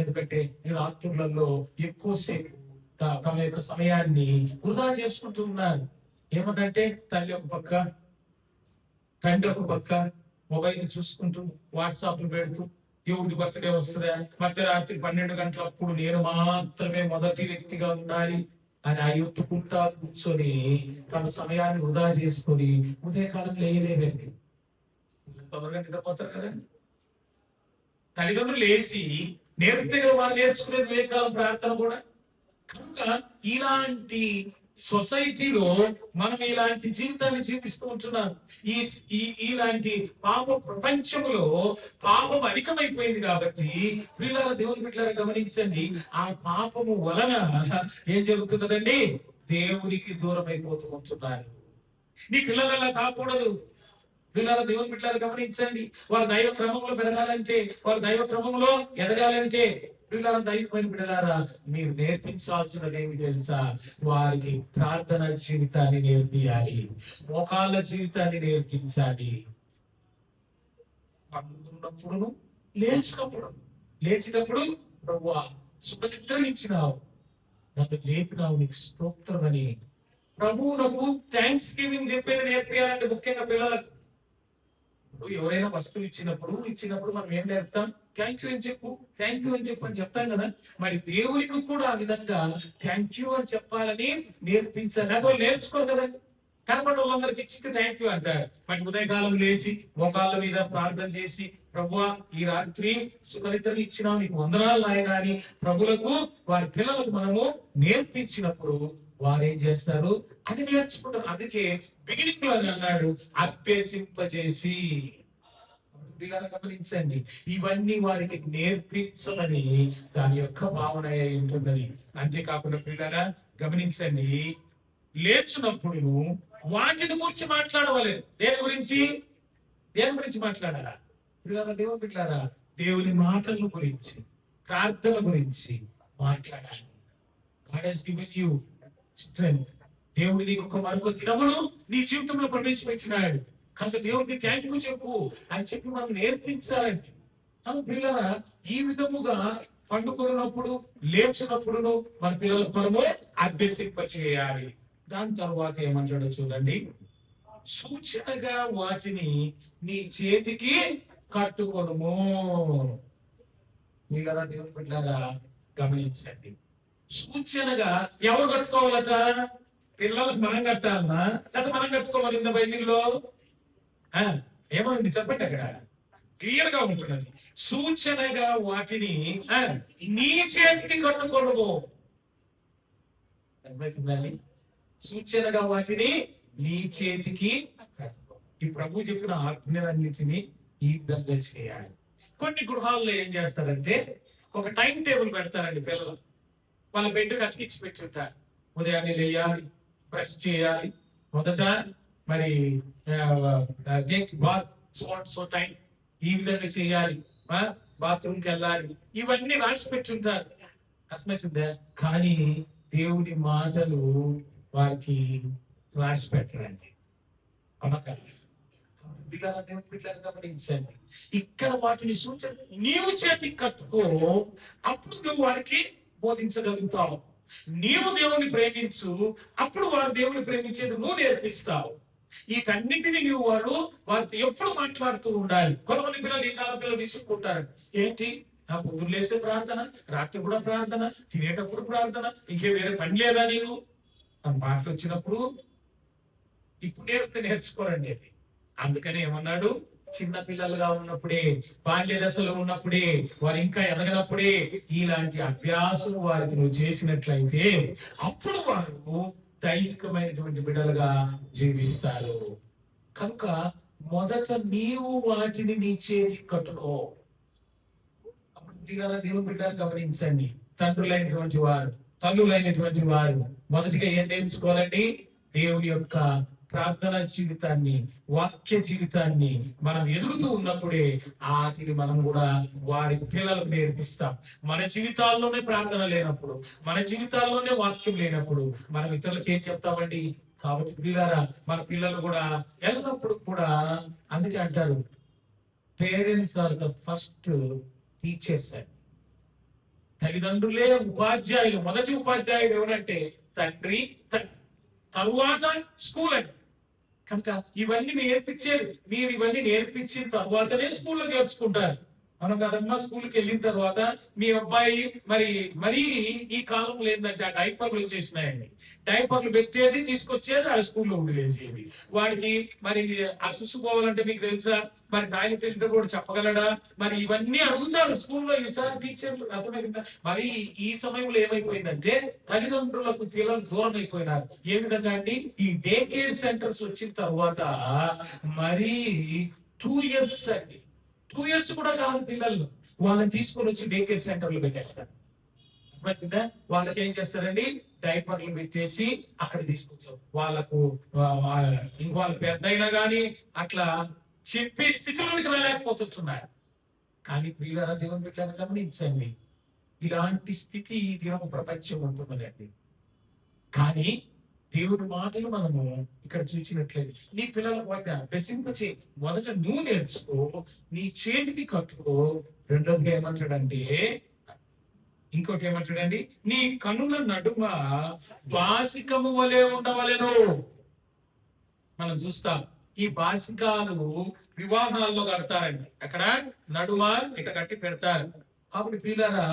ఎందుకంటే ఈ రాత్రులలో ఎక్కువసేపు తమ యొక్క సమయాన్ని వృధా చేసుకుంటూ ఉన్నారు. ఏమంటే తల్లి ఒక పక్క, తండ్రి ఒక పక్క మొబైల్ చూసుకుంటూ, వాట్సాప్లు పెడుతూ, ఎవరి బర్త్డే వస్తుందా, మధ్యరాత్రి 12 గంటలప్పుడు నేను మాత్రమే మొదటి వ్యక్తిగా ఉండాలి అని ఆ ఎత్తుకుంటా కూర్చొని తమ సమయాన్ని వృధా చేసుకొని ఉదయకాలం లేయలేదండి. తొందరగా నిద్రపోతారు కదండి. తల్లిదండ్రులు లేచి నేర్పితే కదా వాళ్ళు నేర్చుకునేది ఉదయకాలం ప్రార్థన కూడా. కనుక ఇలాంటి సొసైటీలో మనం ఇలాంటి జీవితాన్ని జీవిస్తూ ఉంటున్నాం. ఇలాంటి పాప ప్రపంచంలో పాపం అధికమైపోయింది. కాబట్టి ప్రియులారా, దేవుని బిడ్డలారా గమనించండి, ఆ పాపము వలన ఏం జరుగుతున్నదండి? దేవునికి దూరం అయిపోతూ ఉంటున్నారు. నీ పిల్లలు అలా కాకూడదు. పిల్లల దేవుని బిడ్డలారా గమనించండి, వారు దైవ క్రమంలో పెరగాలంటే, వారు దైవ క్రమంలో ఎదగాలంటే, పిల్లల దైవమైన బిడ్డలారా మీరు నేర్పించాల్సినది ఏమి తెలుసా? వారికి ప్రార్థన జీవితాన్ని నేర్పియాలి, మోకాళ్ళ జీవితాన్ని నేర్పించాలి. పండుకున్నప్పుడు, లేచినప్పుడు ప్రభువా శుభనిద్రను ఇచ్చినావు, నన్ను లేపినావు, నీకు స్తోత్రం అని ప్రభువునకు థ్యాంక్స్ గివింగ్ చెప్పేది నేర్పియాలంటే, ముఖ్యంగా పిల్లలకు. ఎవరైనా వస్తువు ఇచ్చినప్పుడు మనం ఏం నేర్పుతాం? థ్యాంక్ యూ అని చెప్పు, థ్యాంక్ యూ అని చెప్పు అని చెప్తాం కదా. మరి దేవునికి కూడా ఆ విధంగా థ్యాంక్ యూ అని చెప్పాలని నేర్పించాలి. అదో నేర్చుకోరు కదండి. కనపడ వాళ్ళందరికి ఇచ్చి థ్యాంక్ యూ అంటారు. మరి ఉదయకాలం లేచి మోకాళ్ళ మీద ప్రార్థన చేసి, ప్రభువా ఈ రాత్రి సుఖనిద్రలు ఇచ్చినా నీకు వందనాలు నాయనా అని ప్రభులకు వారి పిల్లలకు మనము నేర్పించినప్పుడు వారు ఏం చేస్తారు? అది నేర్చుకుంటారు. అందుకే బిగినింగ్ లో అన్నాడు, అభ్యసింపజేసి. పిల్లలు గమనించండి, ఇవన్నీ వారికి నేర్పించమని దాని యొక్క భావన అయి ఉంటున్నది. అంతేకాకుండా పిల్లరా గమనించండి, లేచినప్పుడు వాటిని గురించి మాట్లాడవాలి. దేని గురించి మాట్లాడాలా? పిల్లల దేవుని బిడ్డలారా, దేవుని మాటల గురించి, ప్రార్థన గురించి మాట్లాడాలి. God has given you strength. దేవుడు నీకు ఒక మరొక దినమును నీ జీవితంలో ప్రవేశపెట్టినాడు కనుక దేవుడికి థ్యాంక్ యూ చెప్పు అని చెప్పి మనం నేర్పించాలండి. పిల్లల ఈ విధముగా పండుకున్నప్పుడు లేచినప్పుడు మన పిల్లలకు మనము అభ్యసింప చేయాలి. దాని తర్వాత ఏమంటాడో చూడండి, సూచనగా వాటిని నీ చేతికి కట్టుకొనుము. పిల్లల దేవుని బిడ్డలారా గమనించండి, సూచనగా ఎవరు కట్టుకోవాలట? పిల్లలకు మనం కట్టాలన్నా లేదా మనం కట్టుకోవాలి? ఇంత బైబిల్లో ఏమైంది చెప్పండి, అక్కడ క్లియర్ గా ఉంటున్నది. సూచనగా వాటిని నీ చేతికి కట్టుకోను. అర్థమవుతుందండి? సూచనగా వాటిని నీ చేతికి కట్టుకో. ఈ ప్రభు చెప్పిన ఆజ్ఞలన్నింటినీ ఈ విధంగా చేయాలి. కొన్ని గృహాల్లో ఏం చేస్తారంటే ఒక టైం టేబుల్ పెడతారండి. పిల్లలు వాళ్ళ బెడ్కి అతికించి పెట్టుంటారు. ఉదయాన్నే లేయాలి, బ్రష్ చేయాలి, మొదట మరి సో టైం ఈ విధంగా చేయాలి, బాత్రూమ్కి వెళ్ళాలి, ఇవన్నీ రాసి పెట్టుంటారు. అర్థమవుతుందా? కానీ దేవుడి మాటలు వారికి రాసి పెట్టరండి. గమనించండి, ఇక్కడ వాటిని సూచన నీవు చేతికి కట్టుకో, అప్పుడు నువ్వు వారికి బోధించగలుగుతావు. నీవు దేవుని ప్రేమించు, అప్పుడు వారు దేవుని ప్రేమించేది నువ్వు నేర్పిస్తావు. వీటన్నిటిని నువ్వు వారితో ఎప్పుడు మాట్లాడుతూ ఉండాలి. కొంతమంది పిల్లలు ఈ కాలం పిల్లలు విసుక్కుంటారు. ఏంటి, నా పొద్దున్న లేస్తే ప్రార్థన, రాత్రి కూడా ప్రార్థన, తినేటప్పుడు ప్రార్థన, ఇంకే వేరే పని లేదా నీకు? మన మాటలు వచ్చినప్పుడు ఇప్పుడు నేర్చుకోరండి అది. అందుకని ఏమన్నాడు, చిన్న పిల్లలుగా ఉన్నప్పుడే, బాల్య దశలో ఉన్నప్పుడే, వారు ఇంకా ఎదగనప్పుడే ఇలాంటి అభ్యాసం వారికి నువ్వు చేసినట్లయితే అప్పుడు వారు దైవికమైనటువంటి బిడ్డలుగా జీవిస్తారు. కనుక మొదట నీవు వాటిని నీ చేతి కట్టుకో. దేవుని బిడ్డలు గమనించండి, తండ్రులైనటువంటి వారు, తల్లులైనటువంటి వారు మొదటిగా ఏం నేర్చుకోవాలండి? దేవుని యొక్క ప్రార్థన జీవితాన్ని, వాక్య జీవితాన్ని మనం ఎదుగుతూ ఉన్నప్పుడే వాటిని మనం కూడా వారి పిల్లలకు నేర్పిస్తాం. మన జీవితాల్లోనే ప్రార్థన లేనప్పుడు, మన జీవితాల్లోనే వాక్యం లేనప్పుడు మనం ఇతరులకు ఏం చెప్తామండి? కాబట్టి పిల్లరా, మన పిల్లలు కూడా ఎల్లప్పుడు కూడా, అందుకే అంటారు parents are the first teachers. తల్లిదండ్రులే ఉపాధ్యాయులు. మొదటి ఉపాధ్యాయుడు ఎవరంటే తండ్రి, తరువాత స్కూల్ అండి. కనుక ఇవన్నీ నేర్పించేది మీరు. ఇవన్నీ నేర్పించిన తర్వాతనే స్కూల్లో చేర్చుకుంటారు. మనం కదమ్మా స్కూల్కి వెళ్ళిన తర్వాత మీ అబ్బాయి మరి ఈ కాలంలో ఏంటంటే ఆ డైపర్లు వచ్చేసినాయండి. డైపర్లు పెట్టేది, తీసుకొచ్చేది, ఆ స్కూల్లో వదిలేసేది. వాడికి మరి ఆ సుసుకోవాలంటే మీకు తెలుసా, మరి టాయిలెట్ వెళ్తే కూడా చెప్పగలడా? మరి ఇవన్నీ అడుగుతారు స్కూల్లో టీచర్లు. అర్థమైందా? మరి ఈ సమయంలో ఏమైపోయిందంటే తల్లిదండ్రులకు పిల్లలు దూరం అయిపోయినారు. ఏ విధంగా అండి? ఈ డే కేర్ సెంటర్స్ వచ్చిన తర్వాత మరి 2 years అండి, 2 years కూడా కాదు పిల్లలు, వాళ్ళని తీసుకొని వచ్చి డే కేర్ సెంటర్లు పెట్టేస్తారు. అర్థమవుతుందా? వాళ్ళకి ఏం చేస్తారండి? డైపర్లు పెట్టేసి అక్కడ తీసుకొచ్చారు. వాళ్ళకు వాళ్ళు పెద్ద అయినా కానీ అట్లా చెప్పే స్థితిలోకి రాలేకపోతున్నారు. కానీ ప్రియులారా, దేవుని బిడ్డలను గమనించండి, ఇలాంటి స్థితి ఈ దినం ప్రపంచం ఉంటుందండి. కానీ దేవుడి మాటలు మనము ఇక్కడ చూసినట్లయితే నీ పిల్లలకు వాటిని అభ్యసింపచే. మొదట నువ్వు నేర్చుకో, నీ చేతికి కట్టుకో. రెండోదిగా ఏమంటాడంటే, ఇంకోటి ఏమంటాడండి, నీ కనుల నడుమ బాసికము వలె ఉండవలెను. మనం చూస్తాం, ఈ బాసికాలు వివాహాల్లో కడతారండి. అక్కడ నడుమ ఇట కట్టి పెడతారు. అప్పుడు పిల్లరా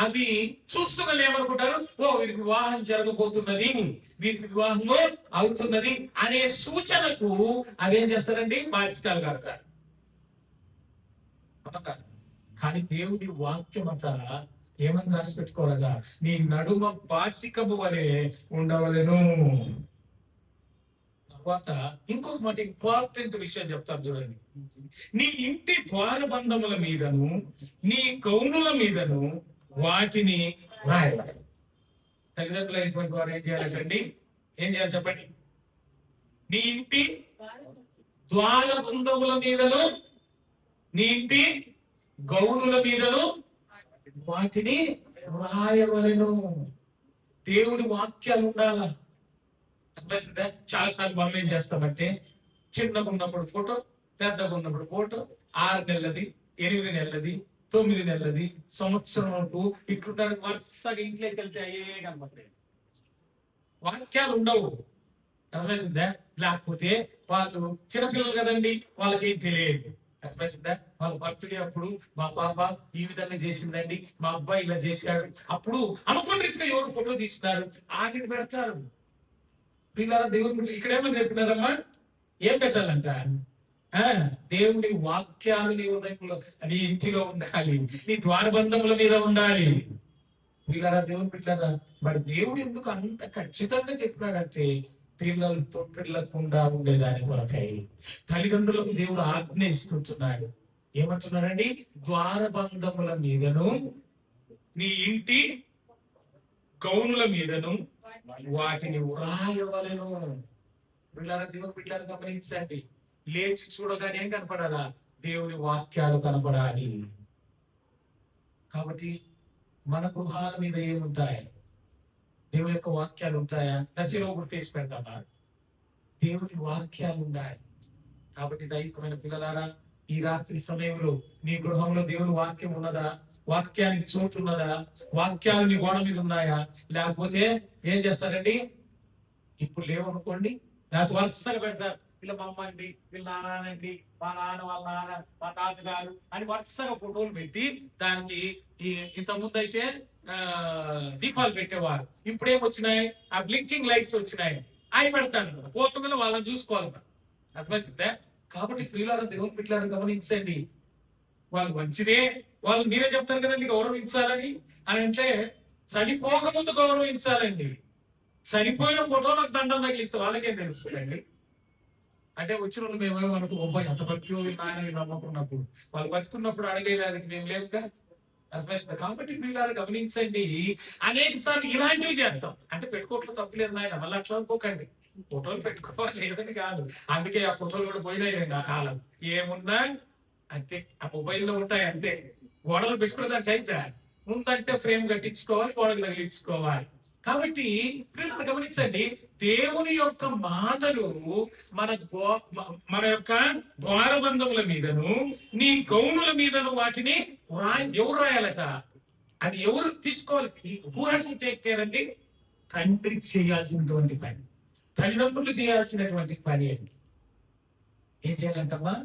అవి చూస్తున్న ఏమనుకుంటారు, వీరికి వివాహం జరగబోతున్నది, వీరికి వివాహంలో అవుతున్నది అనే సూచనకు అవేం చేస్తారండి? బాసికాలు కడతారు. కానీ దేవుడి వాక్యం అంతా ఏమని రాసి పెట్టుకోవాలగా, నీ నడుమ బాసికము వలె ఉండవలెను. తర్వాత ఇంకొక మాట ఇంపార్టెంట్ విషయం చెప్తారు చూడండి, నీ ఇంటి ద్వారబంధముల మీదను నీ గౌనుల మీదను వాటిని రాయాలి. తల్లిదండ్రులైనటువంటి వారు ఏం చేయాలండి? ఏం చేయాలి చెప్పండి? నీ ఇంటి ద్వారబంధముల మీదను నీ ఇంటి గౌనుల మీదను వాటిని రాయవలెను. దేవుడి వాక్యాలు ఉండాల. అర్థమవుతుందా? చాలా సార్లు మనం ఏం చేస్తామంటే చిన్నగా ఉన్నప్పుడు ఫోటో, పెద్దగా ఉన్నప్పుడు ఫోటో, 6 నెలలది, 8 నెలలది, 9 నెలలది, సంవత్సరం ఇట్లుంటారు. వరుసగా ఇంట్లోకి వెళ్తే అయ్యే కనబడతాయి, వాక్యాలు ఉండవు. అర్థమవుతుందా? లేకపోతే వాళ్ళు చిన్నపిల్లలు కదండి, వాళ్ళకి ఏం తెలియదు. అర్థమవుతుందా? వాళ్ళ బర్త్డే అప్పుడు మా పాప ఈ విధంగా చేసిందండి, మా అబ్బాయి ఇలా చేశాడు, అప్పుడు అనుకున్న రీతిగా ఎవరు ఫోటో తీస్తున్నారు, వాటిని పెడతారు. పిల్లల దేవుడు ఇక్కడేమని చెప్పినారమ్మా, ఏం పెట్టాలంట? దేవుడి వాక్యాలు నీ హృదయంలో, నీ ఇంటిలో ఉండాలి, నీ ద్వారబంధముల మీద ఉండాలి. పిల్లరా, దేవుని పిల్లరా, మరి దేవుడు ఎందుకు అంత ఖచ్చితంగా చెప్పినాడంటే పిల్లలు తొట్టిల్లకుండా ఉండేదాని కొరకై తల్లిదండ్రులకు దేవుడు ఆజ్ఞ ఇస్తుంటున్నాడు. ఏమంటున్నాడండి? ద్వారబంధముల మీదను నీ ఇంటి గౌనుల మీదను వాటిని వ్రాయవలెను. పిల్లల, దేవుని పిల్లలు గమనించండి, లేచి చూడగానే ఏం కనపడాలా? దేవుని వాక్యాలు కనపడాలి. కాబట్టి మన గృహాల మీద ఏముంటాయి? దేవుని యొక్క వాక్యాలు ఉంటాయా? దశలో గుర్తేసి పెడతామా? దేవుని వాక్యాలు ఉన్నాయి. కాబట్టి దైవికమైన పిల్లలారా, ఈ రాత్రి సమయంలో నీ గృహంలో దేవుని వాక్యం ఉన్నదా? వాక్యానికి చోటు ఉన్నదా? వాక్యాలు నీ గోడ మీద ఉన్నాయా? లేకపోతే ఏం చేస్తారండి, ఇప్పుడు లేవనుకోండి, నాకు వరుసగా పెడతారు, వీళ్ళ మా అమ్మ అండి, వీళ్ళ నాన్నండి, మా నాన్న వాళ్ళ నాన్న, మా తాతగారు అని వరుసగా ఫోటోలు పెట్టి దానికి ఇంత ముందు అయితే దీపాలు పెట్టేవారు, ఇప్పుడు ఏమొచ్చినాయి? ఆ బ్లింకింగ్ లైట్స్ వచ్చినాయి, అవి పెడతాను కదా, పోతుందని వాళ్ళని చూసుకోవాలి. అర్థమవుతుందా? కాబట్టి ప్రియులారా, దేవుని బిడ్డలారా గమనించండి, వాళ్ళు మంచిదే, వాళ్ళు మీరే చెప్తారు కదండి గౌరవించాలని. అని అంటే చనిపోకముందు గౌరవించాలండి. చనిపోయిన ఫోటోలకు దండం తగిలిస్తే వాళ్ళకేం తెలుస్తుందండి? అంటే వచ్చిన వాళ్ళు మేమేమో అనుకో, అబ్బాయి అంత భక్తిలో నాయన నమ్మకున్నప్పుడు, వాళ్ళు బతుకున్నప్పుడు అడిగేదానికి మేము లేవుగా. అర్థమైంది? కాబట్టి పిల్లలు గమనించండి, అనేక సార్లు ఇలాంటివి చేస్తాం. అంటే పెట్టుకోవట్లు తప్పలేదు నాయన, మళ్ళీ అట్లా అనుకోకండి, ఫోటోలు పెట్టుకోవాలి లేదని కాదు. అందుకే ఆ ఫోటోలు కూడా పోయినాయండి ఆ కాలం. ఏమున్నా అంతే, ఆ మొబైల్లో ఉంటాయి అంతే. గోడలు పెట్టుకునే దానికి అయితే ముందంటే ఫ్రేమ్ కట్టించుకోవాలి, గోడలు తగిలించుకోవాలి. కాబట్టి పిల్లలు గమనించండి, దేవుని యొక్క మాటలు మన యొక్క ద్వారబంధముల మీదను నీ గౌనుల మీదను వాటిని ఎవరు రాయాలట? అది ఎవరు తీసుకోవాలి? Who has to take care అండి? తండ్రి చేయాల్సినటువంటి పని, తల్లిదండ్రులు చేయాల్సినటువంటి పని అండి. ఏం చేయాలంటమ్మా?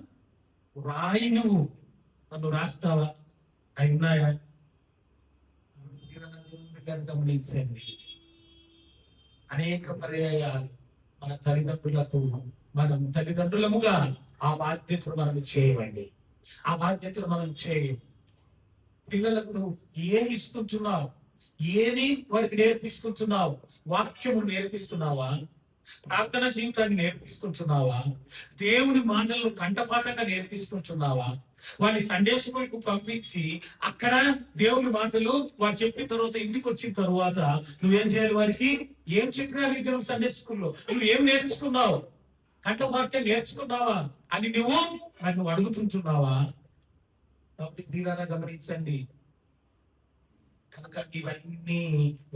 రాయి, నువ్వు నన్ను రాస్తావా? అవి ఉన్నాయా? గమనించండి, అనేక పర్యాయాలు మన తల్లిదండ్రులకు మనం తల్లిదండ్రులముగా ఆ బాధ్యతలు మనం చేయవండి. ఆ బాధ్యతలు మనం చేయం. పిల్లలకు నువ్వు ఏమి ఇస్తుంటున్నావు? ఏమి వారికి నేర్పిస్తుంటున్నావు? వాక్యము నేర్పిస్తున్నావా? ప్రార్థన జీవితాన్ని నేర్పిస్తుంటున్నావా? దేవుని మాటలను కంఠపాఠంగా నేర్పిస్తుంటున్నావా? వారిని సండే స్కూల్ కు పంపించి అక్కడ దేవుని మాటలు వారు చెప్పిన తర్వాత ఇంటికి వచ్చిన తర్వాత నువ్వేం చేయాలి? వారికి ఏం చెప్పినా రీతిలో సండే స్కూల్లో నువ్వు ఏం నేర్చుకున్నావు? కంఠపాఠం నేర్చుకున్నావా అని నువ్వు నన్ను అడుగుతుంటున్నావా? కాబట్టి ప్రియులారా గమనించండి, కనుక ఇవన్నీ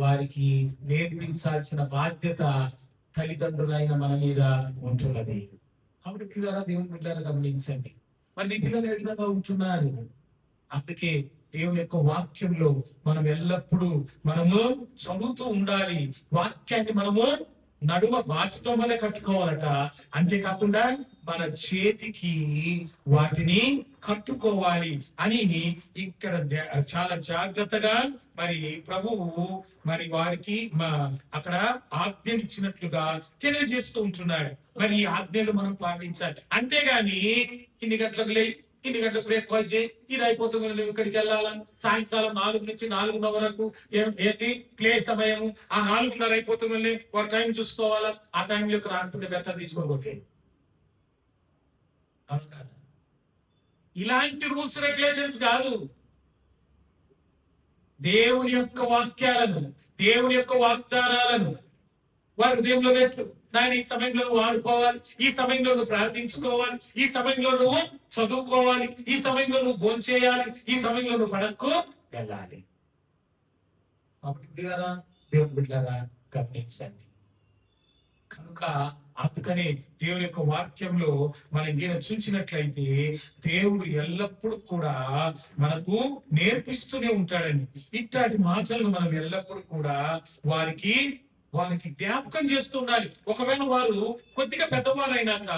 వారికి నేర్పించాల్సిన బాధ్యత తల్లిదండ్రులైన మన మీద ఉంటున్నది. కాబట్టి పిల్లల, దేవుని బిడ్డలారా గమనించండి, మరి నీ పిల్లలు ఏ విధంగా ఉంటున్నారు? అందుకే దేవుని యొక్క వాక్యంలో మనం ఎల్లప్పుడూ మనము చదువుతూ ఉండాలి. వాక్యాన్ని మనము నడుమ వాస్తవం వల్ల కట్టుకోవాలట. అంతేకాకుండా మన చేతికి వాటిని కట్టుకోవాలి అని ఇక్కడ చాలా జాగ్రత్తగా మరి ప్రభువు మరి వారికి అక్కడ ఆజ్ఞలిచ్చినట్లుగా తెలియజేస్తూ ఉంటున్నాడు. మరి ఈ ఆజ్ఞలు మనం పాటించాలి. అంతేగాని ఇన్ని గంటలకు లే, ఇన్ని గంటలకు బ్రేక్ఫాస్ట్ చేయి, ఇది అయిపోతుంది, ఇక్కడికి వెళ్ళాలా, సాయంకాలం 4 నుంచి 4:30 వరకు ఏంటి ప్లే సమయము, ఆ 4:30 అయిపోతుంది, ఒక టైం చూసుకోవాలా, ఆ టైంలోకి రాకపోతే బెత్త తీసుకోకపోతే. ఇలాంటి రూల్స్ రెగ్యులేషన్స్ కాదు. దేవుని యొక్క వాక్యాలను, దేవుని యొక్క వాగ్దానాలను వారి హృదయంలో పెట్టు. నాయన, ఈ సమయంలో నువ్వు ఆడుకోవాలి, ఈ సమయంలో నువ్వు ప్రార్థించుకోవాలి, ఈ సమయంలో నువ్వు చదువుకోవాలి, ఈ సమయంలో నువ్వు భోంచేయాలి, ఈ సమయంలో నువ్వు పడకు వెళ్ళాలి. కాబట్టి బిడ్డలారా, దేవుని బిడ్డలారా గమనించండి, కనుక అందుకనే దేవుని యొక్క వాక్యంలో మనం దీని చూసినట్లయితే దేవుడు ఎల్లప్పుడూ కూడా మనకు నేర్పిస్తూనే ఉంటాడండి. ఇట్లాంటి మాటలను మనం ఎల్లప్పుడూ కూడా వారికి జ్ఞాపకం చేస్తూ ఉండాలి. ఒకవేళ వారు కొద్దిగా పెద్దవారైనాక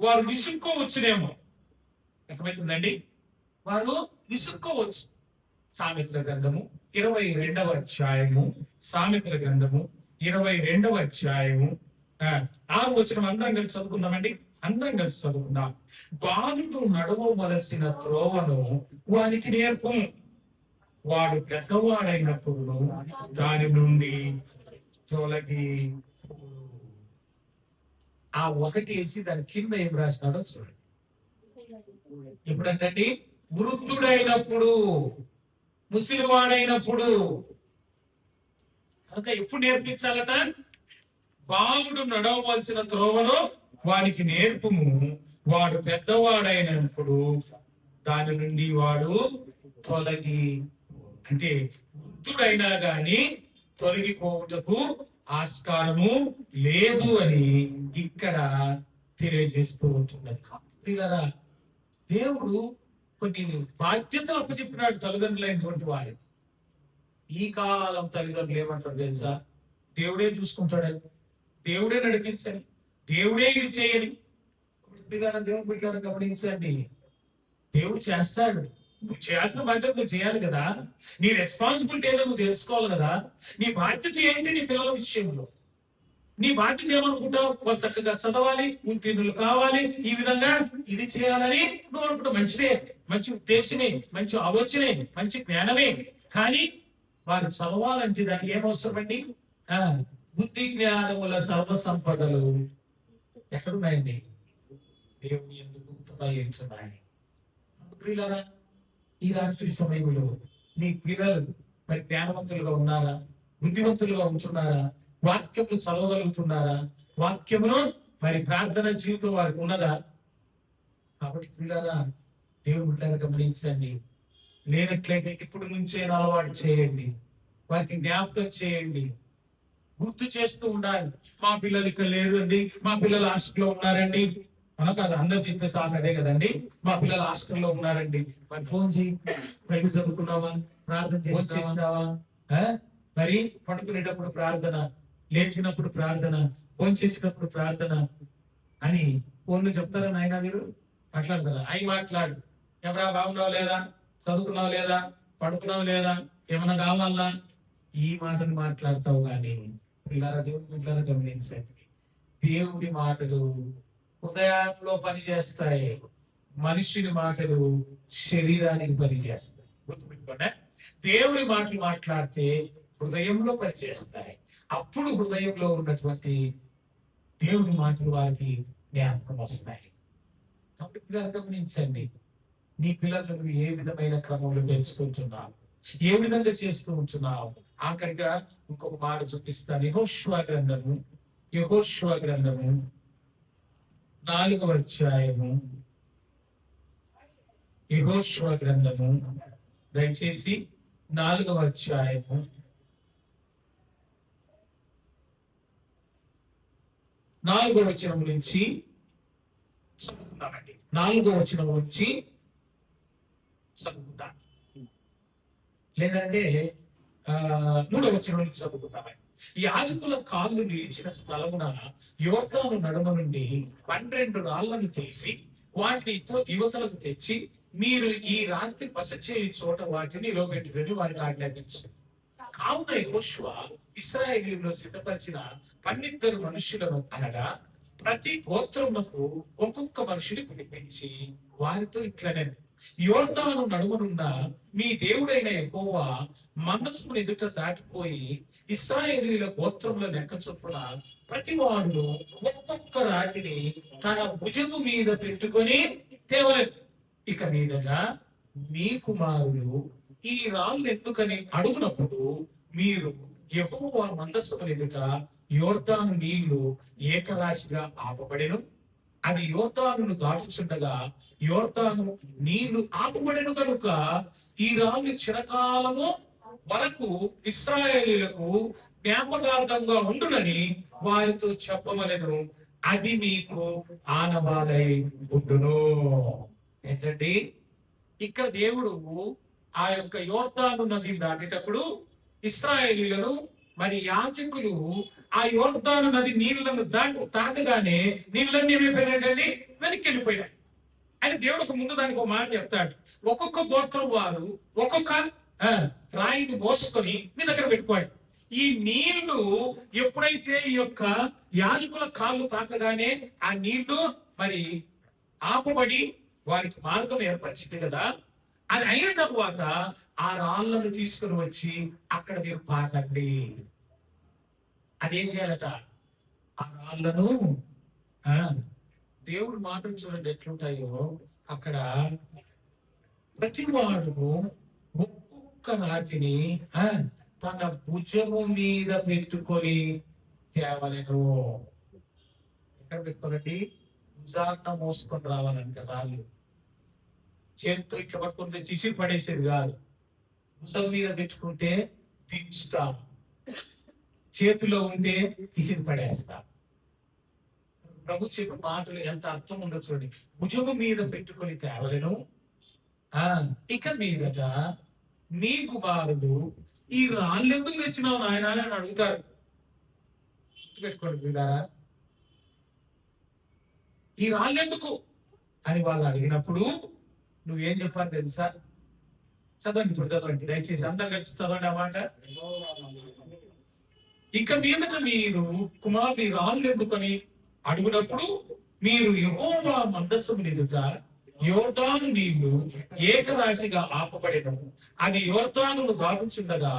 వారు విసుక్కోవచ్చునేమో. అర్థమవుతుందండి? వారు విసుక్కోవచ్చు. సామెతల గ్రంథము 22వ అధ్యాయము, సామెతల గ్రంథము 22వ అధ్యాయము 6వ వచనం అందరం కలిసి చదువుకుందామండి. అందరం కలిసి చదువుకుందాం. బాలుడు నడవవలసిన త్రోవను వానికి నేర్పము, వాడు పెద్దవాడైనప్పుడు దాని నుండి తొలగి. ఆ ఒకటి వేసి దాని కింద ఏం రాసినాడో చూడండి. ఎప్పుడంటే వృద్ధుడైనప్పుడు, ముసలివాడైనప్పుడు. కనుక ఎప్పుడు నేర్పించాలట? బాలుడు నడవవలసిన త్రోవను వానికి నేర్పుము, వాడు పెద్దవాడైనప్పుడు దాని నుండి వాడు తొలగి. అంటే వృద్ధుడైనా గాని తొలగిపోవుటకు ఆస్కారము లేదు అని ఇక్కడ తెలియజేస్తూ ఉంటున్నారు. దేవుడు కొన్ని బాధ్యతలు అప్పచెప్పినాడు తల్లిదండ్రులైనటువంటి వారు. ఈ కాలం తల్లిదండ్రులు ఏమంటారు తెలుసా? దేవుడే చూసుకుంటాడని, దేవుడే నడిపించని, దేవుడే ఇది చేయని. దేవుడు బిడ్డలను గమనించండి, దేవుడు చేస్తాడు. నువ్వు చేయాల్సిన బాధ్యత నువ్వు చేయాలి కదా. నీ రెస్పాన్సిబిలిటీ ఏదో నువ్వు తెలుసుకోవాలి కదా. నీ బాధ్యత ఏంటి? నీ పిల్లల విషయంలో నీ బాధ్యత ఏమనుకుంటావు? వాళ్ళు చక్కగా చదవాలి, ఉత్తీర్ణులు కావాలి, ఈ విధంగా ఇది చేయాలని నువ్వు అనుకుంటావు. మంచిదే, మంచి ఉద్దేశమే, మంచి ఆలోచనే, మంచి జ్ఞానమే. కానీ వారు చదవాలంటే దానికి ఏమవసరం అండి? బుద్ధి జ్ఞానముల సర్వ సంపదలు ఎక్కడున్నాయండి? దేవుని ఎందుకు ఉంటున్నాయి? ప్రియులారా, ఈ రాత్రి సమయంలో నీ పిల్లలు మరి జ్ఞానవంతులుగా ఉన్నారా? బుద్ధివంతులుగా ఉంటున్నారా? వాక్యములు చదవగలుగుతున్నారా? వాక్యమును మరి ప్రార్థన జీవితం వారికి ఉన్నదా? కాబట్టి పిల్లరా, దేవుడు గమనించండి. లేనట్లయితే ఇప్పుడు నుంచే అలవాటు చేయండి, వారికి జ్ఞాపకం చేయండి, గుర్తు చేస్తూ ఉండాలి. మా పిల్లలు ఇక్కడ లేరు అండి, మా పిల్లలు హాస్టల్లో ఉన్నారండి. మనకు అది అందరు చెప్పే సార్ అదే కదండి. మా పిల్లలు హాస్టల్లో ఉన్నారండి, మరి ఫోన్ చేయి. బయట చదువుకున్నావా? ప్రార్థన చేసినావా? మరి పడుకునేటప్పుడు ప్రార్థన, లేచినప్పుడు ప్రార్థన, ఫోన్ చేసినప్పుడు ప్రార్థన అని ఫోన్లు చెప్తారా నాయన? మీరు మాట్లాడతారా? అవి మాట్లాడు. ఎవరా బాగున్నావు లేదా? చదువుకున్నావు లేదా? పడుకున్నావు లేదా? ఏమన్నా కావాలా? ఈ మాటలు మాట్లాడతావు. కానీ పిల్లల దేవుడి పిల్లలు గమనించండి, దేవుడి మాటలు హృదయంలో పనిచేస్తాయి, మనిషిని మాటలు శరీరానికి పనిచేస్తాయి. గుర్తుపెట్టుకోండి, దేవుడి మాటలు మాట్లాడితే హృదయంలో పనిచేస్తాయి. అప్పుడు హృదయంలో ఉన్నటువంటి దేవుడి మాటలు వారికి జ్ఞాపకం వస్తాయి. కాబట్టి పిల్లలు గమనించండి, నీ పిల్లలను నువ్వు ఏ విధమైన క్రమంలో పెంచుకుంటున్నావు, ఏ విధంగా చేస్తూ ఉంటున్నావు. ఆఖరిగా ఇంకొక మాట చూపిస్తాను. యెహోషువ గ్రంథము 4వ అధ్యాయము. యెహోషువ గ్రంథము దయచేసి 4వ అధ్యాయము 4వ వచనం నుంచి చదువుకుందామండి. 4వ వచనం నుంచి చదువుకుందాం, లేదంటే 3వ వచనం నుంచి చదువుకుందామండి. యాజకుల కాళ్ళు నిలిచిన స్థలమున యోర్దాను నడుమ నుండి 12 రాళ్లను తీసి వాటిని యువతలకు తెచ్చి మీరు ఈ రాత్రి బస చేయు చోట వాటిని నిలబెట్టుకుని వారికి ఆజ్ఞాపించారు. కావున యెహోషువ ఇశ్రాయేలీయులను సిద్ధపరిచిన 12 మనుషులను, అనగా ప్రతి గోత్రమునకు ఒక్కొక్క మనుషుని పిలిపించి వారితో ఇట్లనే, యోర్దాను నడుమనున్న మీ దేవుడైన యెహోవా మందసమును ఎదుట దాటిపోయి ఇశ్రాయేలీయుల గోత్రముల లెక్క చొప్పున ప్రతి వాడు ఒక్కొక్క రాతిని తన భుజము మీద పెట్టుకొని తేవలేదు. ఇక మీదగా మీ కుమారులు ఈ రాళ్ళు ఎందుకని అడుగునప్పుడు మీరు యెహోవా మందసమును ఎదుట యోర్దాను నీళ్లు ఏకరాశిగా ఆపబడెను. అది యోర్దానును దాటుచుండగా యోర్దాను నీళ్లు ఆపబడెను కనుక ఈ రాళ్ళు చిరకాలము వరకు ఇశ్రాయేలీయులకు జ్ఞాపకార్థంగా ఉండునని వారితో చెప్పవలెను. అది మీకు ఆనవాలై ఉండును. ఏంటండి, ఇక్కడ దేవుడు ఆ యొక్క యోర్దాను నది దాటేటప్పుడు ఇశ్రాయేలీయులను మరి యాజకులు ఆ యోర్దాను నది నీళ్లను తాకగానే నీళ్ళన్నీ ఏమైపోయినట్టండి, వెనక్కి వెళ్ళిపోయాయి. అని దేవుడు ఒక ముందు దానికి ఒక మాట చెప్తాడు. ఒక్కొక్క గోత్రం వారు ఒక్కొక్క రాయిని మోసుకొని మీ దగ్గర పెట్టుకోండి. ఈ నీళ్లు ఎప్పుడైతే ఈ యొక్క యాజకుల కాళ్ళు తాకగానే ఆ నీళ్లు మరి ఆపబడి వారికి మార్గం ఏర్పరిచింది కదా. అది అయిన తర్వాత ఆ రాళ్లను తీసుకుని వచ్చి అక్కడ మీరు పాకండి. అదేం చేయాలట? ఆ రాళ్లను దేవుడు మాటలు చూడండి ఎట్లుంటాయో. అక్కడ ప్రతివాడు ఒక్కొక్క రాతిని తన భుజము మీద పెట్టుకొని తేవలెను. ఎక్కడ పెట్టుకోనండి? భుజాన్న మోసుకొని రావాలంట. రాళ్ళు చేతితో ఇట్లా పట్టుకుంటే చిసి పడేసేది కాదు. భుజం మీద పెట్టుకుంటే దించుతా, చేతిలో ఉంటే ఇసిరి పడేస్తా. ప్రభు చెప్పిన మాటలు ఎంత అర్థం ఉందో చూడండి. భుజము మీద పెట్టుకొని తేవలను. ఇక మీదట మీ కుమారుడు ఈ రాళ్ళు ఎందుకు తెచ్చినావు నాయన అని అడుగుతారు. గుర్తుపెట్టుకోండి పిల్లారా, ఈ రాళ్ళు ఎందుకు అని వాళ్ళు అడిగినప్పుడు నువ్వేం చెప్పాలి తెలుసా? చదవండి, ఇప్పుడు చదవండి దయచేసి, అందరు కలిసి చదవండి ఆ మాట. ఇక మీదట మీరు కుమారుని రాళ్ళు ఎందుకని అడుగునప్పుడు మీరు యెహోవా మందస్సము ఎదుట యోర్దాను నీళ్లు ఏకరాశిగా ఆపబడెను. అది యోర్దానును దాటుచుండగా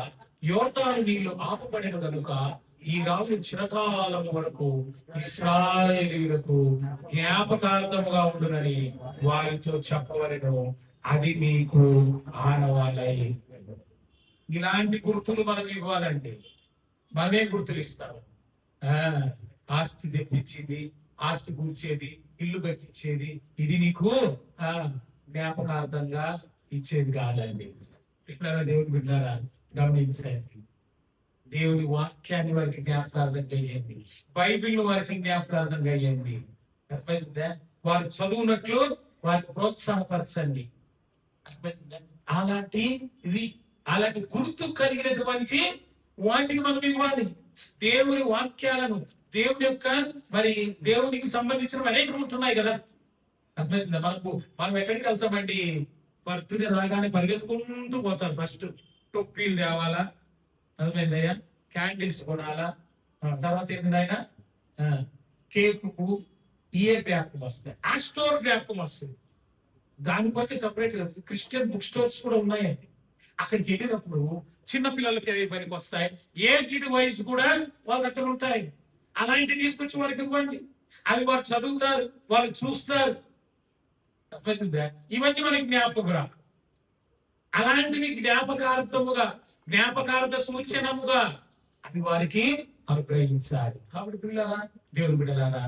యోర్దాను నీళ్లు ఆపబడెను కనుక ఈ రాళ్ళు చిరకాలం వరకు ఇశ్రాయేలీయులకు జ్ఞాపకార్థముగా ఉండునని వారితో చెప్పవలెను. అది మీకు ఆనవాలై. ఇలాంటి గుర్తులు మనం ఇవ్వాలండి. మనమే గుర్తులు ఇస్తాము. ఆస్తి తెప్పించింది, ఆస్తి కూర్చేది, ఇల్లు కట్టించేది, ఇది నీకు జ్ఞాపకార్థంగా ఇచ్చేది కాదండి. ఇట్లా దేవుని బిడ్డారా గమనించండి. దేవుని వాక్యాన్ని వారికి జ్ఞాపకార్థంగా అయ్యండి. బైబిల్ వారికి జ్ఞాపకార్థంగా అయ్యండి. వారు చదువునట్లు వారికి ప్రోత్సాహపరచండి. అలాంటి గుర్తు కలిగినటువంటి వాటిని మనం ఇవ్వాలి. దేవుని వాక్యాలను, దేవుని యొక్క మరి దేవునికి సంబంధించిన అనేక ఉంటున్నాయి కదా. అర్థమవుతుందా? మనం ఎక్కడికి వెళ్తామండి? భర్తుని రాగానే పరిగెత్తుకుంటూ పోతారు. ఫస్ట్ టొప్పీలు తేవాలా, అర్థమైందయ్యా, క్యాండిల్స్ కొనాలా, తర్వాత ఏంటంటే కేకు ఏ జ్ఞాపకం వస్తాయి, ఆస్టోర్ జ్ఞాపకం వస్తుంది. దానిపైకి సపరేట్ క్రిస్టియన్ బుక్ స్టోర్స్ కూడా ఉన్నాయండి. అక్కడికి వెళ్ళినప్పుడు చిన్న పిల్లలకి పనికి వస్తాయి, ఏజ్డ్ వైజ్ కూడా వాళ్ళ దగ్గర ఉంటాయి. అలాంటివి తీసుకొచ్చి వారికి ఇవ్వండి. అవి వారు చదువుతారు, వాళ్ళు చూస్తారు. ఇవన్నీ మనకి జ్ఞాపకరా. అలాంటివి జ్ఞాపకార్థ సూచనముగా అవి వారికి అనుగ్రహించాలి. కాబట్టి పిల్లలా, దేవుని బిడ్డలారా,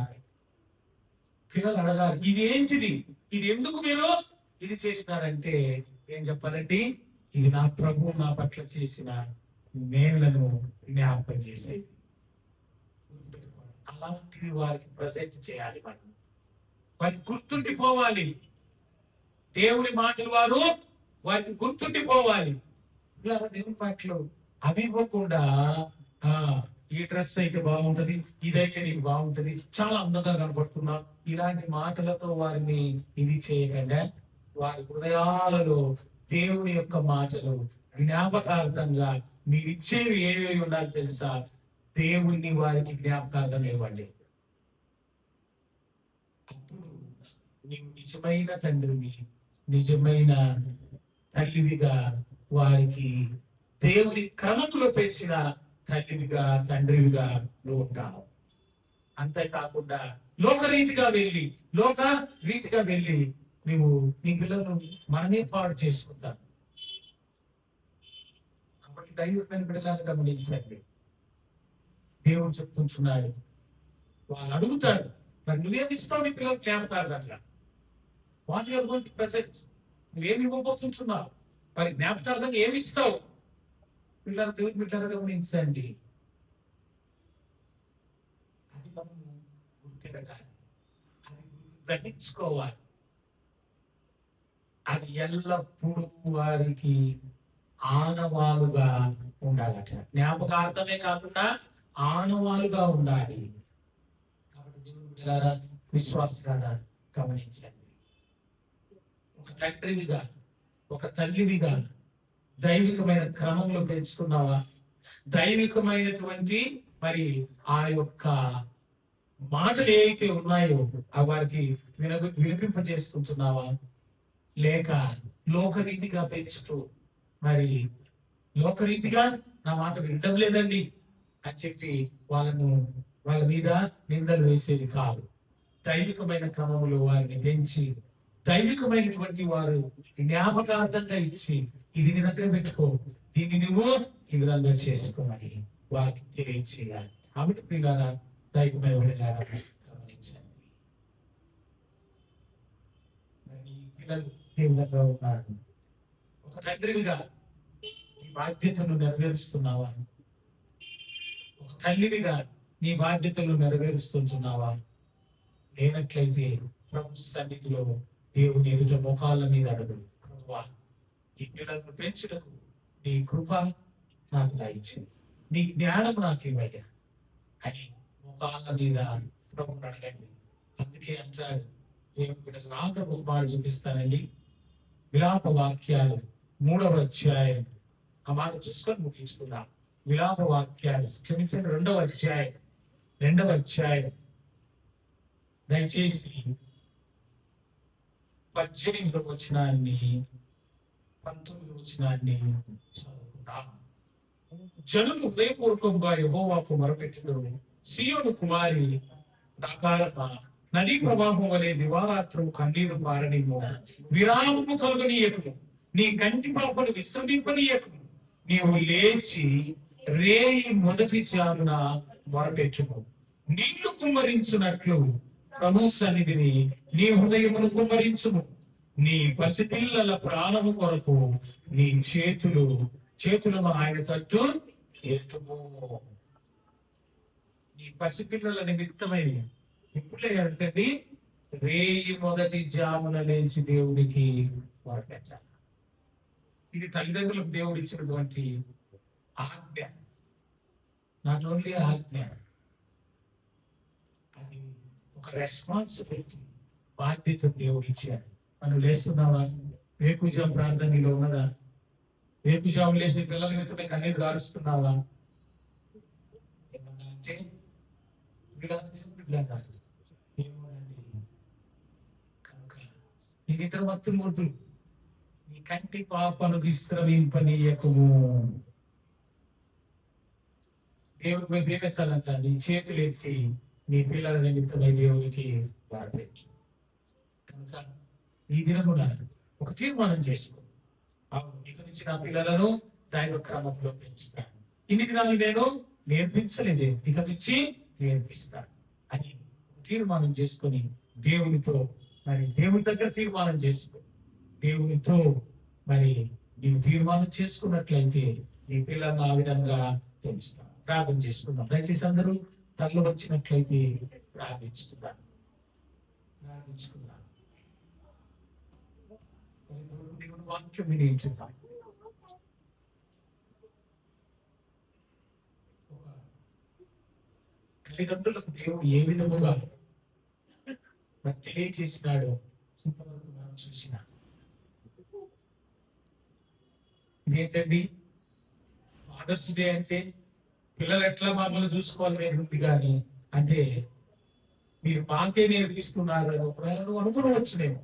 పిల్లలు అడగాలి, ఇది ఏంటిది, ఇది ఎందుకు మీరు ఇది చేసినారంటే ఏం చెప్పాలండి? ఇది నా ప్రభు నా పట్ల చేసిన మేళ్లను జ్ఞాపకం చేసేది. అలాంటివి వారికి ప్రజెంట్ చేయాలి. మనం వారికి గుర్తుండిపోవాలి. దేవుని మాటలు వారికి గుర్తుండిపోవాలి. దేవుని పట్ల అవి ఇవ్వకుండా ఈ డ్రెస్ అయితే బాగుంటది, ఇదైతే నీకు బాగుంటది, చాలా అందంగా కనపడుతున్నావు, ఇలాంటి మాటలతో వారిని ఇది చేయకుండా వారి హృదయాలలో దేవుని యొక్క మాటలు జ్ఞాపకార్థంగా మీరిచ్చేవి ఏవేవి ఉండాలి తెలుసా? దేవుణ్ణి వారికి జ్ఞాపకార్థం ఇవ్వండి. అప్పుడు నీవు నిజమైన తండ్రివి, నిజమైన తల్లివిగా వారికి దేవుని క్రమంలో పెంచిన తల్లివిగా తండ్రివిగా నువ్వు ఉంటావు. అంతేకాకుండా లోక రీతిగా వెళ్ళి నువ్వు నీ పిల్లలను మనమే పాడు చేసుకుంటాం. కాబట్టి దైవమైన బిడ్డలను గమనించండి. దేవుడు చెప్తుంటున్నాడు, వాళ్ళు అడుగుతారు, మరి నువ్వేమి ఇస్తావు నీ పిల్లలు జ్ఞాపకార్థంగా? What you are going to present, నువ్వేమి ఇవ్వబోతుంటున్నావు, మరి జ్ఞాపకార్థంగా ఏమి ఇస్తావు? పిల్లలు దేవుని బిడ్డలు గమనించండి. మనము గుర్తిరగాలి, అది గ్రహించుకోవాలి. అది ఎల్లప్పుడూ వారికి ఆనవాలుగా ఉండాలట. జ్ఞాపకార్థమే కాకుండా ఆనవాలుగా ఉండాలి. కాబట్టి దేవుని బిడ్డలారా, విశ్వాసులారా గమనించండి. ఒక తండ్రివిగా, ఒక తల్లివిగా దైవికమైన క్రమంలో పెంచుకున్నావా? దైవికమైనటువంటి మరి ఆ యొక్క మాటలు ఏవైతే ఉన్నాయో ఆ వారికి వినిపింపజేస్తుంటున్నావా? లేక లోకరీతిగా పెంచుతూ మరి లోకరీతిగా నా మాట వినడం లేదండి అని చెప్పి వాళ్ళ మీద నిందలు వేసేది కాదు. దైవికమైన క్రమంలో వారిని పెంచి దైవికమైనటువంటి వారు జ్ఞాపకార్థంగా ఇచ్చి, ఇది నీ దగ్గర పెట్టుకో, దీన్ని నువ్వు ఈ విధంగా చేసుకోమని వారికి తెలియచేయాలి. కాబట్టి ప్రియులారా, దైవమైన గమనించండి. పిల్లలు ఏ విధంగా ఉన్నారు? ఒక తండ్రిగా నీ బాధ్యతను నెరవేరుస్తున్నావా? ఒక తల్లివిగా నీ బాధ్యతలు నెరవేరుస్తున్నావా? లేనట్లయితే ప్రభు సన్నిధిలో దేవుని ఎదుట మోకాళ్ళ మీద అడుగు, ప్రభువా ఈ పిల్లలను పెంచుటకు నీ కృప నాకు దయచేయి, నీ జ్ఞానం నాకు ఇవ్వయ్యా అని మోకాళ్ళ మీద ప్రభుని అడగండి. అందుకే అంటాడు, దేవుని బిడ్డలు నాకు బహుమానం చూపిస్తానండి. విలాప వాక్యాలు 3వ అధ్యాయం, ఆ మాట చూసుకొని ముగించుకున్నాం. విలాప వాక్యాలు క్షమించండి, 2వ అధ్యాయం దయచేసి 18వ వచనాన్ని 19వ వచనాన్ని చదువుకుందాం. జనులు హృదయపూర్వకంగా యెహోవాకు మొరపెట్టుదురు. సీయోను కుమారి నాకారమా, నదీ ప్రవాహం వలె దివారాత్రము కన్నీరు పారనిమ్ము. విరామము కలుగనీయకుము, నీ కంటి పాపను విశ్రమింపనీయకుము. నీవు లేచి రేయి మొదటి జామున మొరపెట్టుము. నీళ్లు కుమ్మరించున్నట్లు ప్రభు సన్నిధిని నీ హృదయమును కుమ్మరించుము. నీ పసిపిల్లల ప్రాణము కొరకు నీ చేతులను ఆయన తట్టు ఎత్తుము. నీ పసిపిల్లల నిమిత్తమై ఇప్పుడే అంటే రేయి మొదటి జామున లేచి దేవుడికి మొరపెట్టాలి. ఇది తల్లిదండ్రులకు దేవుడు ఇచ్చినటువంటి ఆజ్ఞ. నాట్ ఓన్లీ ఆజ్ఞ, అది ఒక రెస్పాన్సిబిలిటీ, బాధ్యత దేవుడు ఇచ్చాడు. మనం లేస్తున్నావా? వేకుజాము ప్రార్థనలో ఉన్నదా? వేకుజాము లేచి పిల్లల మిత్రమే కన్నీరు గారుస్తున్నావా? ఏమన్నా అంటే నీ నిద్ర మత్తులు, నీ కంటి పాపను విశ్రమింపనీయకుము. దేవుడికి మేమెత్తాలంట. నీ చేతులు ఎత్తి నీ పిల్లల నిమిత్తమై దేవుడికి వాడపెట్టు. కనుక ఈ దినం కూడా ఒక తీర్మానం చేసుకో, అవును ఇక నుంచి నా పిల్లలను దైవ క్రమంలో పెంచుతాను. ఇన్ని దినాలు నేను నేర్పించలేదు, ఇక నుంచి నేర్పిస్తాను అని తీర్మానం చేసుకొని దేవునితో మరి దేవుని దగ్గర తీర్మానం చేసుకో. దేవునితో మరి నీవు తీర్మానం చేసుకున్నట్లయితే నీ పిల్లలను ఆ విధంగా పెంచుతాను. ప్రార్థన చేసుకుందాం. దయచేసి అందరూ తల్లు వచ్చినట్లయితే ప్రార్థించుకుందాం. దేవుని వాక్యం వినియోగించుదాం. తల్లిదండ్రులకు దేవుడు ఏ విధముగా తెలియజేసినాడో ఇంతవరకు మనం చూసిన ఇదేంటండి ఫాదర్స్ డే అంటే పిల్లలు ఎట్లా మమ్మల్ని చూసుకోవాలి నేర్పుంది కానీ అంటే మీరు మాకే నేర్పిస్తున్నారు అని ఒకవేళ నువ్వు అనుకోవచ్చునేమో.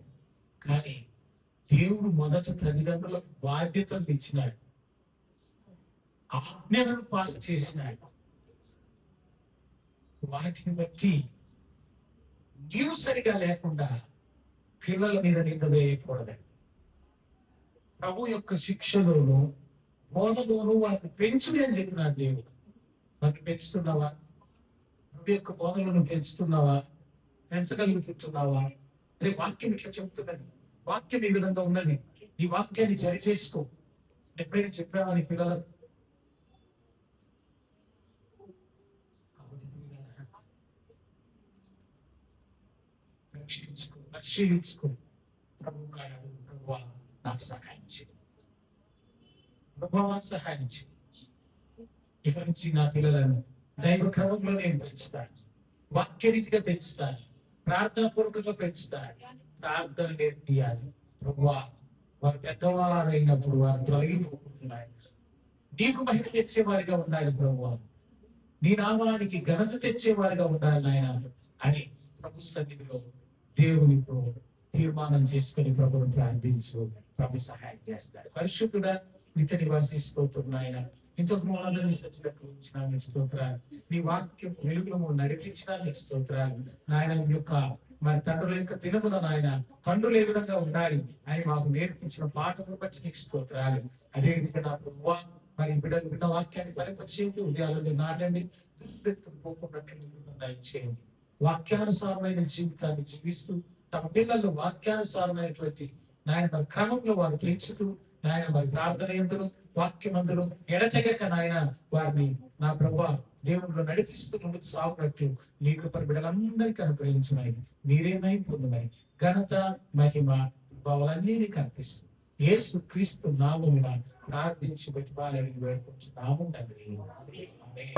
కానీ దేవుడు మొదట తల్లిదండ్రులకు బాధ్యతలు ఇచ్చినాడు, ఆజ్ఞలను పాస్ చేసినాడు. వాటిని బట్టి నీవు సరిగా లేకుండా పిల్లల మీద నింద వేయకూడదు. ప్రభు యొక్క శిక్షలోను బోధలోను వాటిని పెంచుని అని చెప్పినాడు దేవుడు. వాటిని పెంచుతున్నావా? ప్రభు యొక్క బోధలను పెంచుతున్నావా? పెంచగలుగుతున్నావా? అరే వాక్యం ఇట్లా చెప్తున్నది, వాక్యం ఈ విధంగా ఉన్నది, ఈ వాక్యాన్ని సరి చేసుకో. ఎప్పుడైనా చెప్పావా నీ పిల్లలకు? పరీక్షించుకో, పరిశీలించుకో. ప్రభు కాదు, ప్రభువా నాకు సహాయం చేయి, ప్రభువా నాకు సహాయం చేయి. ఇక నుంచి నా పిల్లలను దైవ క్రమంలో నేను పెంచుతాను, వాక్యరీతిగా పెంచుతాను, ప్రార్థన పూర్వకంగా పెంచుతాను, ప్రార్థన నేర్పియాలి. ప్రభువా వారు పెద్దవారైనప్పుడు వారు తొలగిపోతున్నాయి, నీకు మహిమ తెచ్చేవారిగా ఉండాలి ప్రభువా, నీ నామానికి ఘనత తెచ్చేవారిగా ఉండాలి నాయన అని ప్రభు సన్నిధిలో దేవుని తీర్మానం చేసుకుని ప్రభువును ప్రార్థించు. ప్రభు సహాయం చేస్తాడు. పరిశుద్ధుడా నిత్య నివాసి స్తోత్రం నాయన. ఇంతకు మూలంలో సత్యులకు ఇచ్చిన నీ స్తోత్రాలు, నీ వాక్యం వెలుగులో నడిపించిన నీ స్తోత్రాలు నాయన. యొక్క మరి తండ్రుల యొక్క దినమున నాయన తండ్రులు ఏ విధంగా ఉండాలి అని మాకు నేర్పించిన పాఠమును బట్టి నీకు స్తోత్రాలు. అదే విధంగా నా ప్రభువా మరి బిడ్డ వాక్యాన్ని బలపరిచేయండి, ఉదయాలను నాటండి, దుష్పెట్టుకుని పోకుండా దయచేయండి. వాక్యానుసారమైన జీవితాన్ని జీవిస్తూ తమ పిల్లలు వాక్యానుసారమైనటువంటి నాయన మరి క్రమంలో వారు పెంచుతూ నాయన మరి ప్రార్థన ఎందును వాక్యమందులు ఎడతెగక నాయన వారిని నా ప్రభువా దేవుళ్ళు నడిపిస్తూ ముందుకు సాగునట్లు నీ కృపను బిడ్డలందరికీ అనుగ్రహించమని, మీరేమై పొందమని ఘనత మహిమ భావాలన్నీ నీకు అర్పిస్తూ యేసు క్రీస్తు నామమున ప్రార్థించి బతిమాలని వేడుకుంటున్నాము తండ్రి. ఆమేన్.